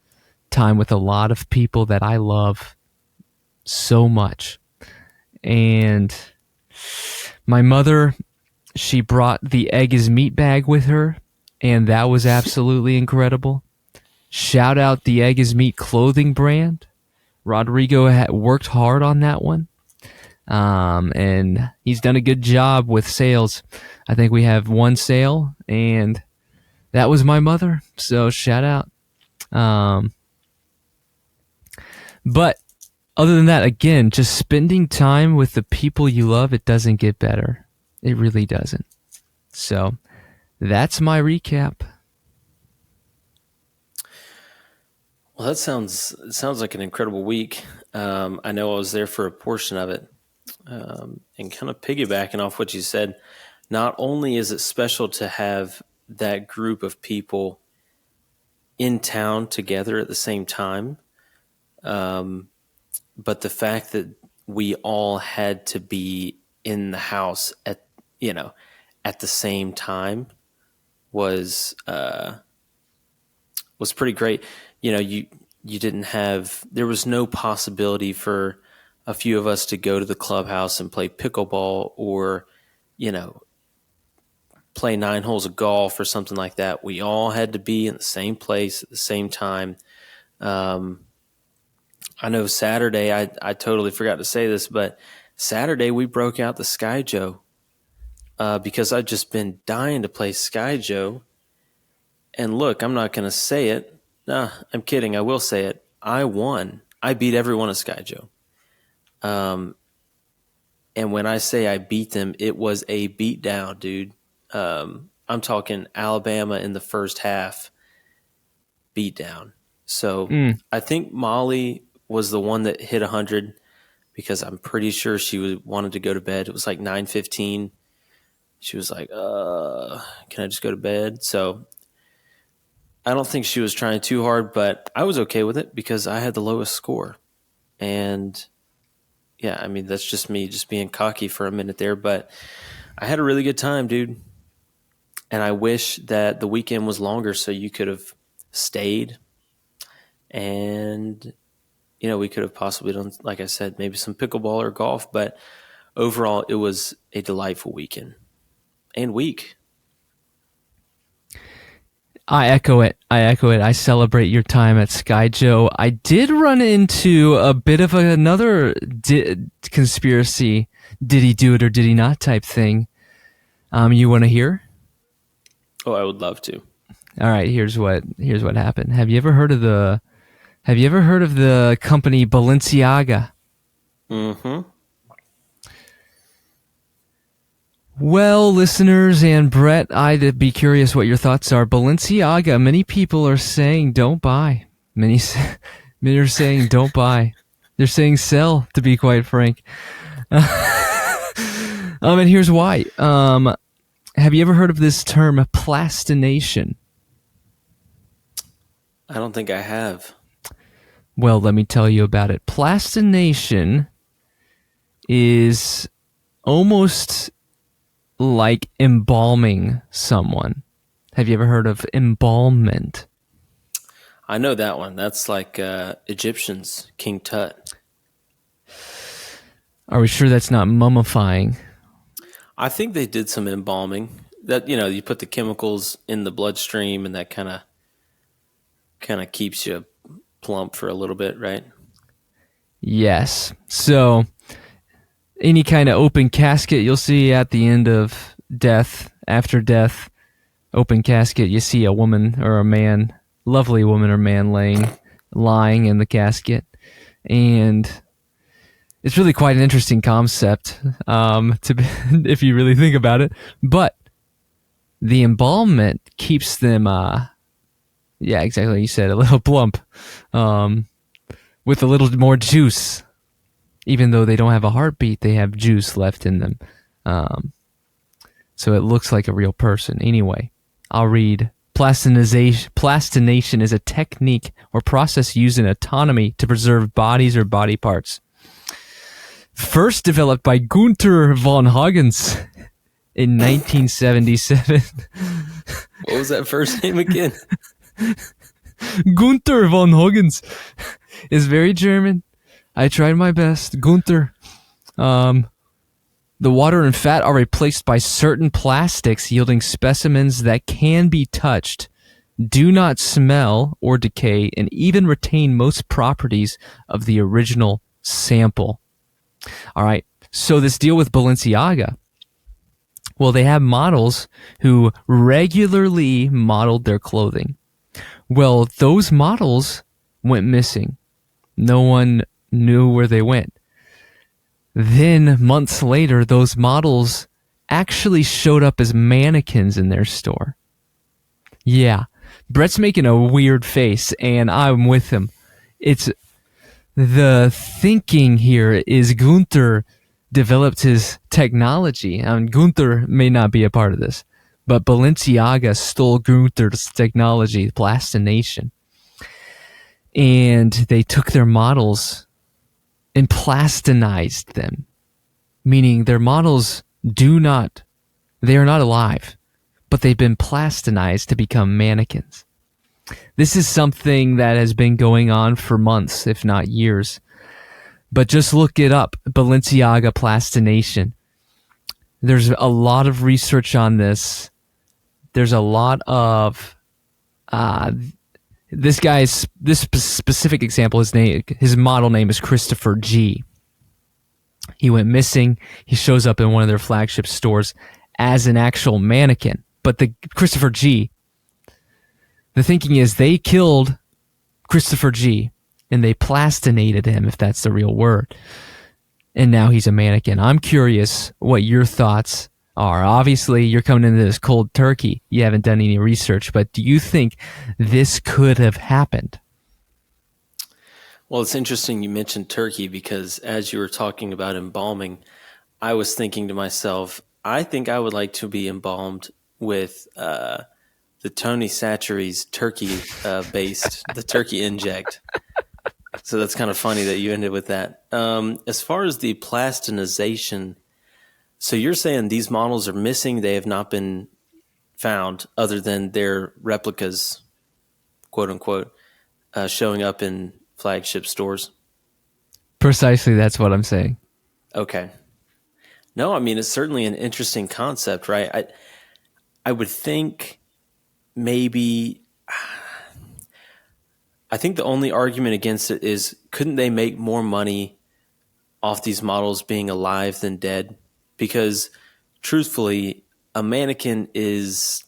time with a lot of people that I love so much. And my mother, she brought the egg is meat bag with her, and that was absolutely incredible. Shout out the Egg is Meat clothing brand. Rodrigo worked hard on that one, and he's done a good job with sales. I think we have one sale, and that was my mother, so shout out. But other than that, again, just spending time with the people you love, it doesn't get better. It really doesn't. So that's my recap. Well, it sounds like an incredible week. I know I was there for a portion of it. And kind of piggybacking off what you said, not only is it special to have that group of people in town together at the same time, but the fact that we all had to be in the house at at the same time was pretty great. You know, you didn't have, there was no possibility for a few of us to go to the clubhouse and play pickleball or, you know, play 9 holes of golf or something like that. We all had to be in the same place at the same time. I know Saturday, I totally forgot to say this, but Saturday we broke out the Sky Joe because I'd just been dying to play Sky Joe. And look, I'm not going to say it. Nah, I'm kidding. I will say it. I won. I beat everyone at Sky Joe. And when I say I beat them, it was a beatdown, dude. I'm talking Alabama in the first half beatdown. So I think Molly was the one that hit 100 because I'm pretty sure she wanted to go to bed. It was like 9:15. She was like, can I just go to bed? So I don't think she was trying too hard, but I was okay with it because I had the lowest score. And yeah, I mean, that's just me just being cocky for a minute there, but I had a really good time, dude. And I wish that the weekend was longer so you could have stayed and, you know, we could have possibly done, like I said, maybe some pickleball or golf, but overall it was a delightful weekend and week. I echo it. I celebrate your time at Sky Joe. I did run into a bit of another conspiracy, did he do it or did he not type thing. You want to hear? Oh, I would love to. All right, here's what happened. Have you ever heard of the company Balenciaga? Mm-hmm. Well, listeners and Brett, I'd be curious what your thoughts are. Balenciaga, many people are saying don't buy. Many are saying don't buy. They're saying sell, to be quite frank. And here's why. Have you ever heard of this term, plastination? I don't think I have. Well, let me tell you about it. Plastination is almost like embalming someone. Have you ever heard of embalmment? I know that one. That's like Egyptians, King Tut. Are we sure that's not mummifying? I think they did some embalming. That, you know, you put the chemicals in the bloodstream and that kind of keeps you plump for a little bit, right? Yes. So any kind of open casket you'll see at the end of death, after death, open casket, you see a woman or a man, lovely woman or man lying in the casket. And it's really quite an interesting concept if you really think about it. But the embalmment keeps them, yeah, exactly like you said, a little plump, with a little more juice. Even though they don't have a heartbeat, they have juice left in them. So it looks like a real person. Anyway, I'll read. Plastination is a technique or process used in anatomy to preserve bodies or body parts. First developed by Gunther von Hagens in 1977. What was that first name again? Gunther von Hagens is very German. I tried my best. Gunther. The water and fat are replaced by certain plastics, yielding specimens that can be touched, do not smell or decay, and even retain most properties of the original sample. All right, so this deal with Balenciaga, well, they have models who regularly modeled their clothing. Well, those models went missing. No one knew where they went. Then, months later, those models actually showed up as mannequins in their store. Yeah, Brett's making a weird face, and I'm with him. It's the thinking here is Gunther developed his technology. And Gunther may not be a part of this, but Balenciaga stole Gunther's technology, plastination. And they took their models and plastinized them, meaning their models do not They are not alive, but they've been plastinized to become mannequins. This is something that has been going on for months, if not years. But just look it up, Balenciaga Plastination. There's a lot of research on this. There's a lot of this specific example. His model name is Christopher G. He went missing. He shows up in one of their flagship stores as an actual mannequin. But the Christopher G, the thinking is they killed Christopher G and they plastinated him, if that's the real word. And now he's a mannequin. I'm curious what your thoughts are. Obviously, you're coming into this cold turkey. You haven't done any research, but do you think this could have happened? Well, it's interesting you mentioned turkey because as you were talking about embalming, I was thinking to myself, I think I would like to be embalmed with the Tony Chachere's turkey based, the turkey inject. So that's kind of funny that you ended with that. As far as the plastinization, so you're saying these models are missing, they have not been found other than their replicas, quote unquote, showing up in flagship stores? Precisely, that's what I'm saying. Okay. No, I mean, it's certainly an interesting concept, right? I would think maybe, I think the only argument against it is, couldn't they make more money off these models being alive than dead? Because truthfully, a mannequin is,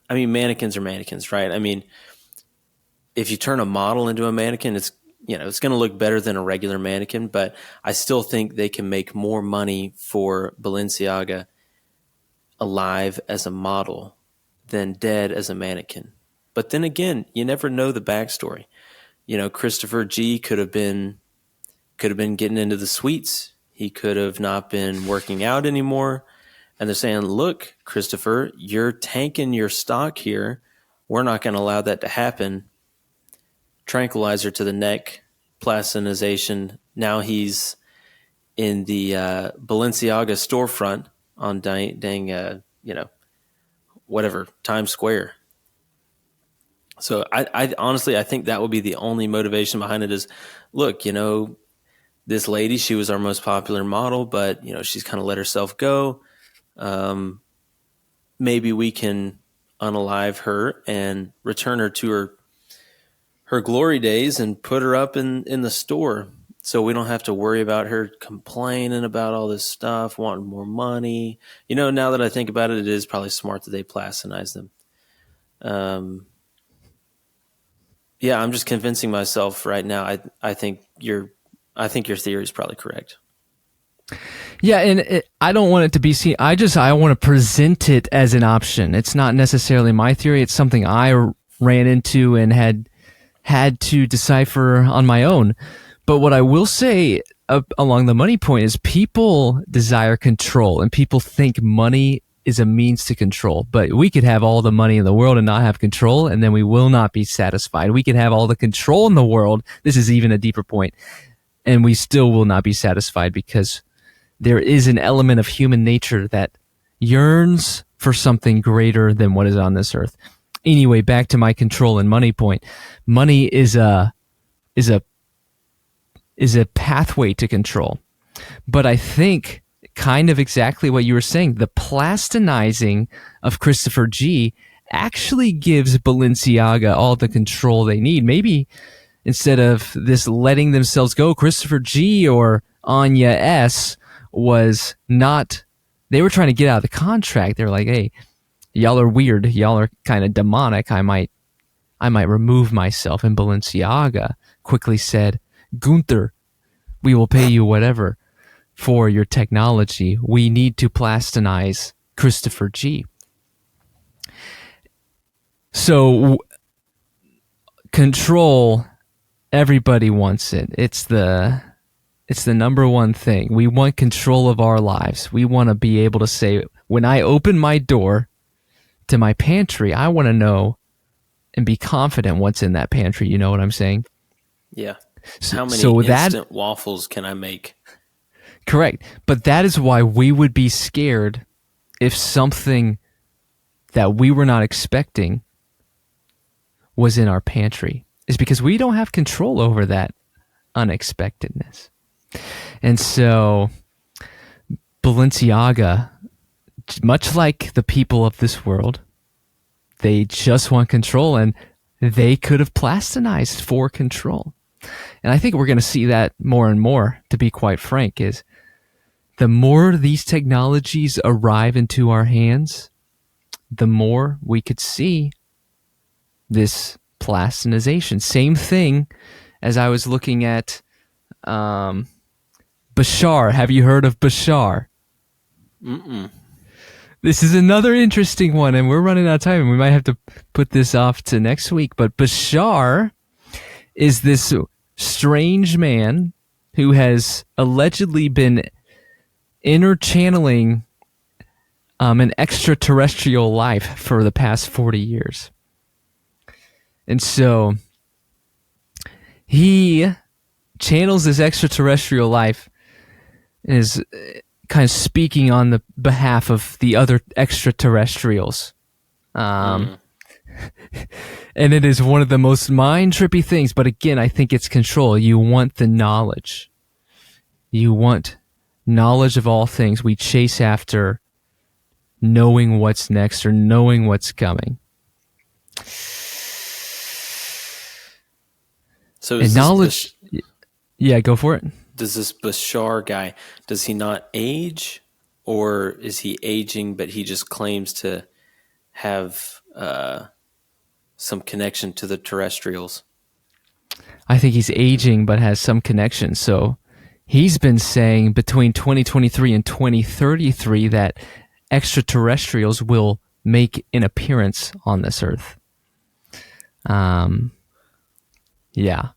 I mean, mannequins are mannequins, right? I mean, if you turn a model into a mannequin, it's going to look better than a regular mannequin, but I still think they can make more money for Balenciaga alive as a model than dead as a mannequin. But then again, you never know the backstory. Christopher G could have been getting into the sweets. He could have not been working out anymore. And they're saying, look, Christopher, you're tanking your stock here. We're not going to allow that to happen. Tranquilizer to the neck, plastinization. Now he's in the Balenciaga storefront on whatever, Times Square. So I honestly, I think that would be the only motivation behind it is, look, this lady, she was our most popular model, but, she's kind of let herself go. Maybe we can unalive her and return her to her glory days and put her up in the store so we don't have to worry about her complaining about all this stuff, wanting more money. Now that I think about it, it is probably smart that they plastinize them. Yeah, I'm just convincing myself right now. I think your theory is probably correct. Yeah, and I don't want it to be seen. I want to present it as an option. It's not necessarily my theory. It's something I ran into and had to decipher on my own. But what I will say along the money point is people desire control, and people think money is a means to control. But we could have all the money in the world and not have control, and then we will not be satisfied. We could have all the control in the world. This is even a deeper point, and we still will not be satisfied because there is an element of human nature that yearns for something greater than what is on this earth. Anyway, back to my control and money point. Money is a pathway to control. But I think kind of exactly what you were saying, the plastinizing of Christopher G actually gives Balenciaga all the control they need. Maybe instead of this letting themselves go, Christopher G or Anya S was not, they were trying to get out of the contract. They were like, hey, y'all are weird. Y'all are kind of demonic. I might remove myself. And Balenciaga quickly said, Gunther, we will pay you whatever for your technology. We need to plastinize Christopher G. So control, everybody wants it. It's the number one thing. We want control of our lives. We want to be able to say, when I open my door to my pantry, I want to know and be confident what's in that pantry. You know what I'm saying? Yeah. How many instant waffles can I make? Correct. But that is why we would be scared if something that we were not expecting was in our pantry, is because we don't have control over that unexpectedness. And so Balenciaga, much like the people of this world, they just want control, and they could have plastinized for control. And I think we're going to see that more and more, to be quite frank, is the more these technologies arrive into our hands, the more we could see this plastinization. Same thing as I was looking at Bashar. Have you heard of Bashar? Mm-mm. This is another interesting one, and we're running out of time, and we might have to put this off to next week. But Bashar is this strange man who has allegedly been interchanneling an extraterrestrial life for the past 40 years. And so he channels this extraterrestrial life and is kind of speaking on the behalf of the other extraterrestrials. And it is one of the most mind-trippy things. But again, I think it's control. You want the knowledge. You want knowledge of all things. We chase after knowing what's next or knowing what's coming. So and knowledge... Yeah, go for it. Does this Bashar guy, does he not age, or is he aging but he just claims to have some connection to the terrestrials? I think he's aging but has some connection. So he's been saying between 2023 and 2033 that extraterrestrials will make an appearance on this earth. Yeah.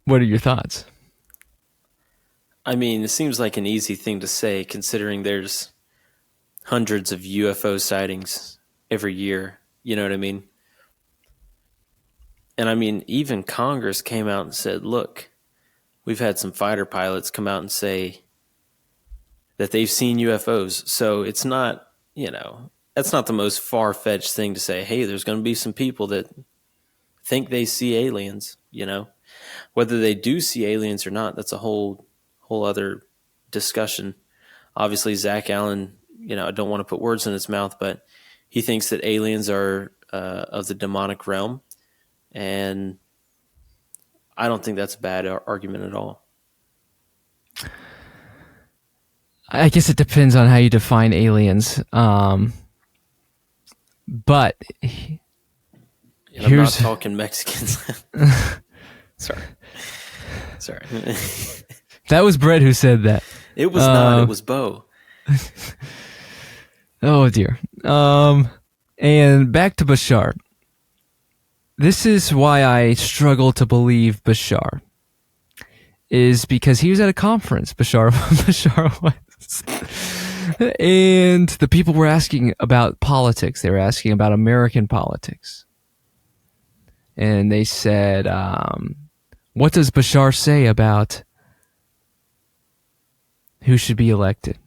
What are your thoughts? I mean, it seems like an easy thing to say, considering there's hundreds of UFO sightings every year. You know what I mean? And I mean, even Congress came out and said, look, we've had some fighter pilots come out and say that they've seen UFOs. So it's not, that's not the most far-fetched thing to say, hey, there's going to be some people that think they see aliens, Whether they do see aliens or not, that's a whole other discussion. Obviously, Zach Allen, I don't want to put words in his mouth, but he thinks that aliens are of the demonic realm, and I don't think that's a bad argument at all. I guess it depends on how you define aliens. But I'm not talking Mexicans. Sorry. That was Brett who said that. It was not. It was Bo. Oh, dear. And back to Bashar. This is why I struggle to believe Bashar. Is because he was at a conference, Bashar was. And the people were asking about politics. They were asking about American politics. And they said, what does Bashar say about who should be elected?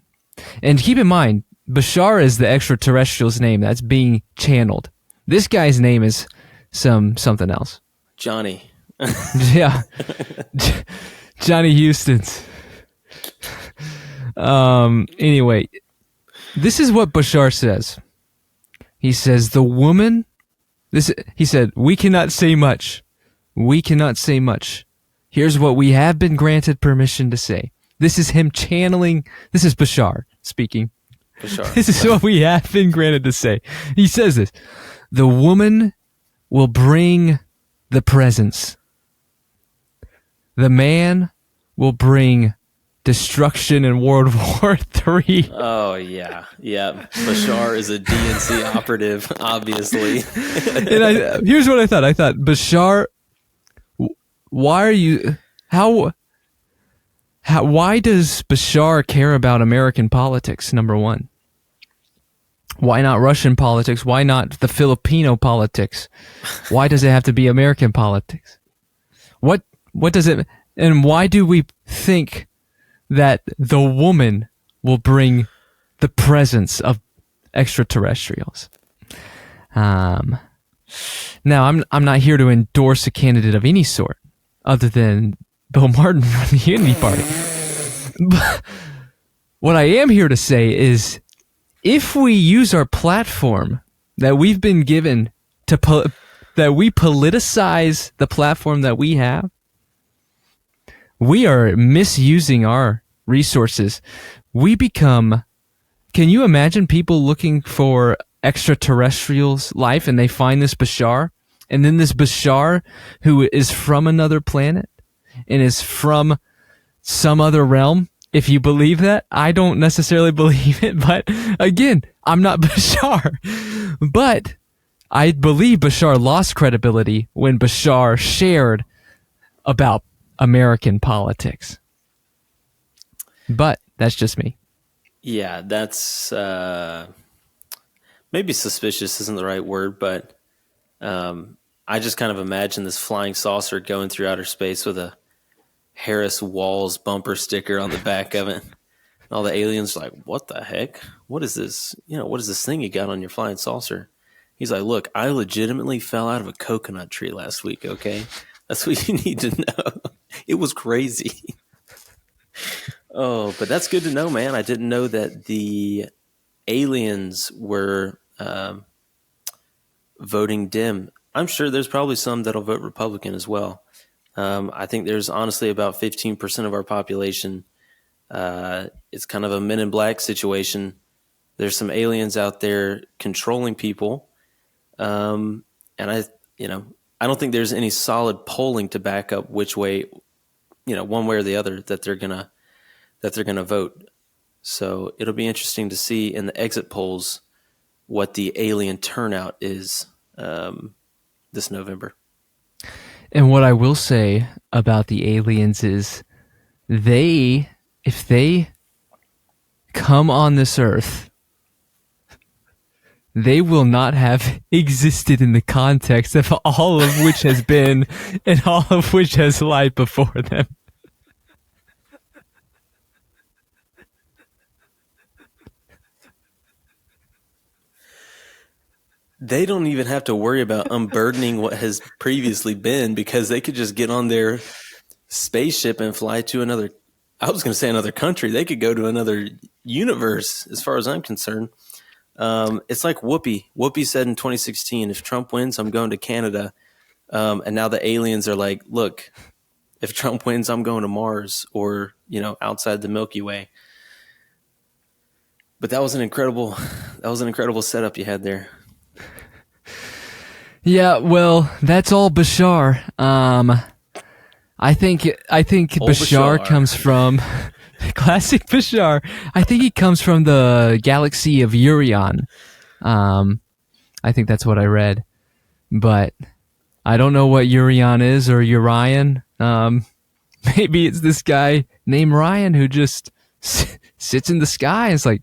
And keep in mind, Bashar is the extraterrestrial's name that's being channeled. This guy's name is something else. Johnny. Yeah. Johnny Houston's. Anyway, this is what Bashar says. He says, the woman... he said, we cannot say much. We cannot say much. Here's what we have been granted permission to say. This is him channeling. This is Bashar speaking. Bashar. This is what we have been granted to say. He says this. The woman will bring the presents. The man will bring destruction in World War III. Oh, yeah. Yeah. Bashar is a DNC operative, obviously. And here's what I thought. I thought, Bashar, why are you... why does Bashar care about American politics, number one? Why not Russian politics? Why not the Filipino politics? Why does it have to be American politics? What does it... And why do we think that the woman will bring the presence of extraterrestrials. Now, I'm not here to endorse a candidate of any sort, other than Bill Martin from the Unity Party. But what I am here to say is, if we use our platform that we've been given that we politicize the platform that we have, we are misusing our resources. We become. Can you imagine people looking for extraterrestrials' life and they find this Bashar? And then this Bashar, who is from another planet and is from some other realm, if you believe that, I don't necessarily believe it. But again, I'm not Bashar. But I believe Bashar lost credibility when Bashar shared about American politics. But that's just me. Yeah, that's maybe suspicious isn't the right word, but I just kind of imagine this flying saucer going through outer space with a Harris Walls bumper sticker on the back of it. And all the aliens are like, what the heck? What is this? What is this thing you got on your flying saucer? He's like, look, I legitimately fell out of a coconut tree last week, okay? That's what you need to know. It was crazy. Oh, but that's good to know, man. I didn't know that the aliens were voting Dem. I'm sure there's probably some that'll vote Republican as well. I think there's honestly about 15% of our population. It's kind of a Men in Black situation. There's some aliens out there controlling people. And I don't think there's any solid polling to back up which way, one way or the other that they're gonna vote. So it'll be interesting to see in the exit polls what the alien turnout is this November. And what I will say about the aliens is if they come on this earth, they will not have existed in the context of all of which has been and all of which has lied before them. They don't even have to worry about unburdening what has previously been, because they could just get on their spaceship and fly to another country. They could go to another universe, as far as I'm concerned. It's like Whoopi. Whoopi said in 2016, if Trump wins, I'm going to Canada. And now the aliens are like, look, if Trump wins, I'm going to Mars or, outside the Milky Way. But that was an incredible setup you had there. Yeah, well, that's all Bashar. I think Bashar comes from classic Bashar. I think he comes from the galaxy of Urion. I think that's what I read, but I don't know what Urion is or Urion. Maybe it's this guy named Ryan who just sits in the sky and is like,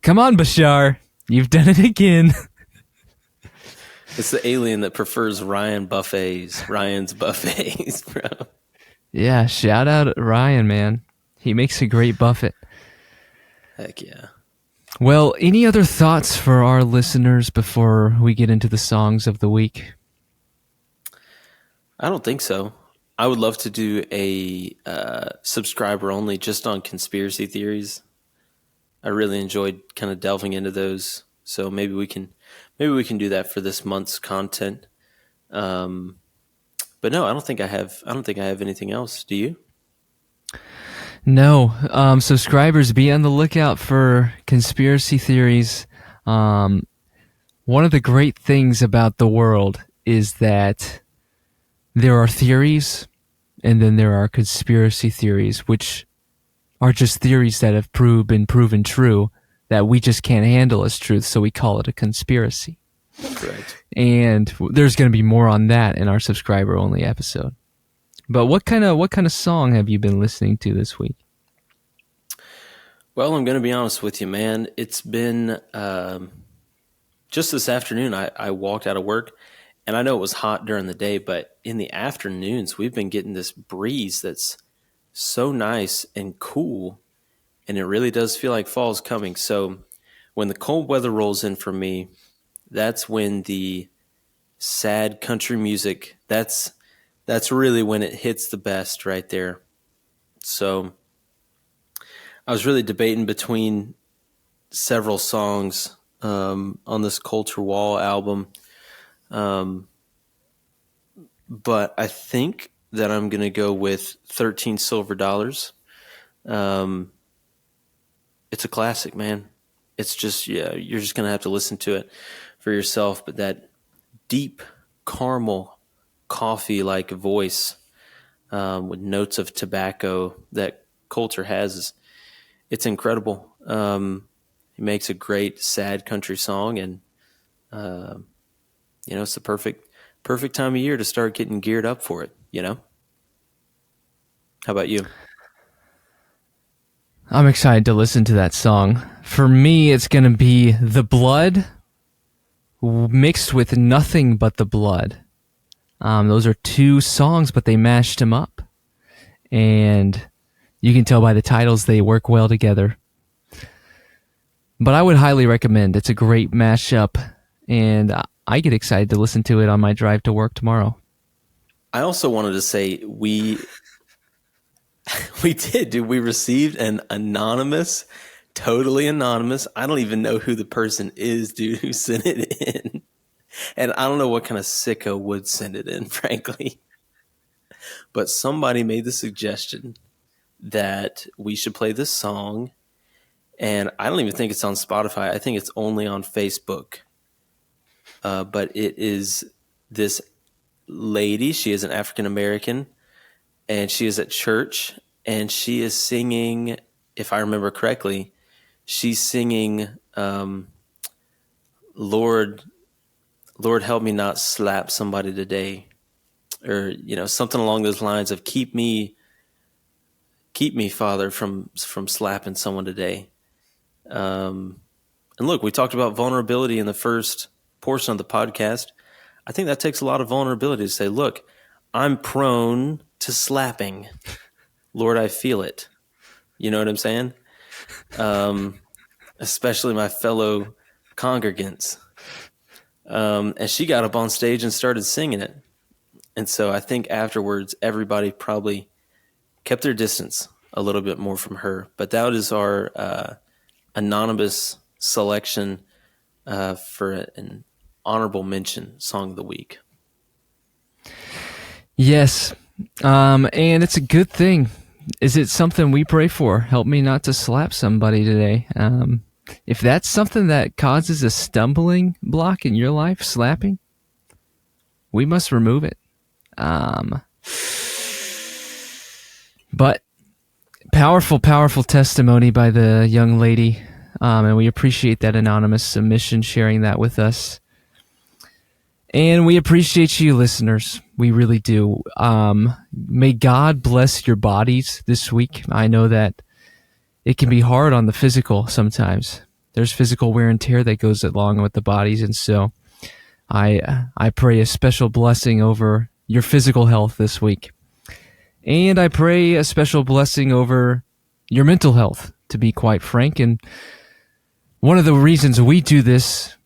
"Come on, Bashar, you've done it again." It's the alien that prefers Ryan's buffets, bro. Yeah, shout out Ryan, man. He makes a great buffet. Heck yeah. Well, any other thoughts for our listeners before we get into the songs of the week? I don't think so. I would love to do a subscriber only just on conspiracy theories. I really enjoyed kind of delving into those. So maybe we can do that for this month's content. But no, I don't think I have anything else. Do you? No. Subscribers, be on the lookout for conspiracy theories. One of the great things about the world is that there are theories and then there are conspiracy theories, which are just theories that have been proven true that we just can't handle as truth, so we call it a conspiracy. Correct. And there's going to be more on that in our subscriber only episode. But what kind of song have you been listening to this week? Well, I'm going to be honest with you, man. It's been just this afternoon. I walked out of work, and I know it was hot during the day, but in the afternoons, we've been getting this breeze that's so nice and cool. and it really does feel like fall's coming. So when the cold weather rolls in for me, that's when the sad country music, that's really when it hits the best right there. So I was really debating between several songs on this Culture Wall album. But I think that I'm going to go with 13 Silver Dollars. It's a classic, man. It's just, yeah, you're just going to have to listen to it for yourself. But that deep caramel coffee-like voice with notes of tobacco that Coulter has, it's incredible. He makes a great sad country song, and it's the perfect time of year to start getting geared up for it. How about you? I'm excited to listen to that song. For me, it's going to be The Blood mixed with Nothing But the Blood. Those are two songs, but they mashed them up. And you can tell by the titles they work well together. But I would highly recommend. It's a great mashup, and I get excited to listen to it on my drive to work tomorrow. I also wanted to say we did, dude. We received an totally anonymous. I don't even know who the person is, dude, who sent it in. And I don't know what kind of sicko would send it in, frankly. But somebody made the suggestion that we should play this song. And I don't even think it's on Spotify. I think it's only on Facebook. But it is this lady. She is an African American, and she is at church, and she is singing, if I remember correctly, she's singing, Lord, help me not slap somebody today, or something along those lines of keep me, Father, from slapping someone today. And look, we talked about vulnerability in the first portion of the podcast. I think that takes a lot of vulnerability to say, look, I'm prone to slapping. Lord, I feel it. You know what I'm saying? Especially my fellow congregants. And she got up on stage and started singing it. And so I think afterwards, everybody probably kept their distance a little bit more from her. But that is our anonymous selection for an honorable mention song of the week. Yes, and it's a good thing. Is it something we pray for? Help me not to slap somebody today. If that's something that causes a stumbling block in your life, slapping, we must remove it. But powerful testimony by the young lady, and we appreciate that anonymous submission, sharing that with us. And we appreciate you, listeners. We really do. May God bless your bodies this week. I know that it can be hard on the physical sometimes. There's physical wear and tear that goes along with the bodies. And so I pray a special blessing over your physical health this week. And I pray a special blessing over your mental health, to be quite frank. And one of the reasons we do this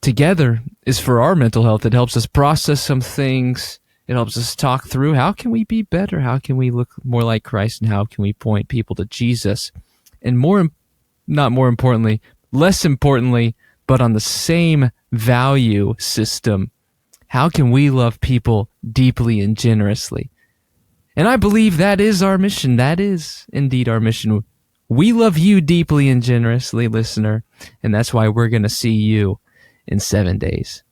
together is for our mental health. It helps us process some things. It helps us talk through how can we be better? How can we look more like Christ? And how can we point people to Jesus? And less importantly, but on the same value system, how can we love people deeply and generously? And I believe that is our mission. That is indeed our mission. We love you deeply and generously, listener. And that's why we're going to see you in 7 days.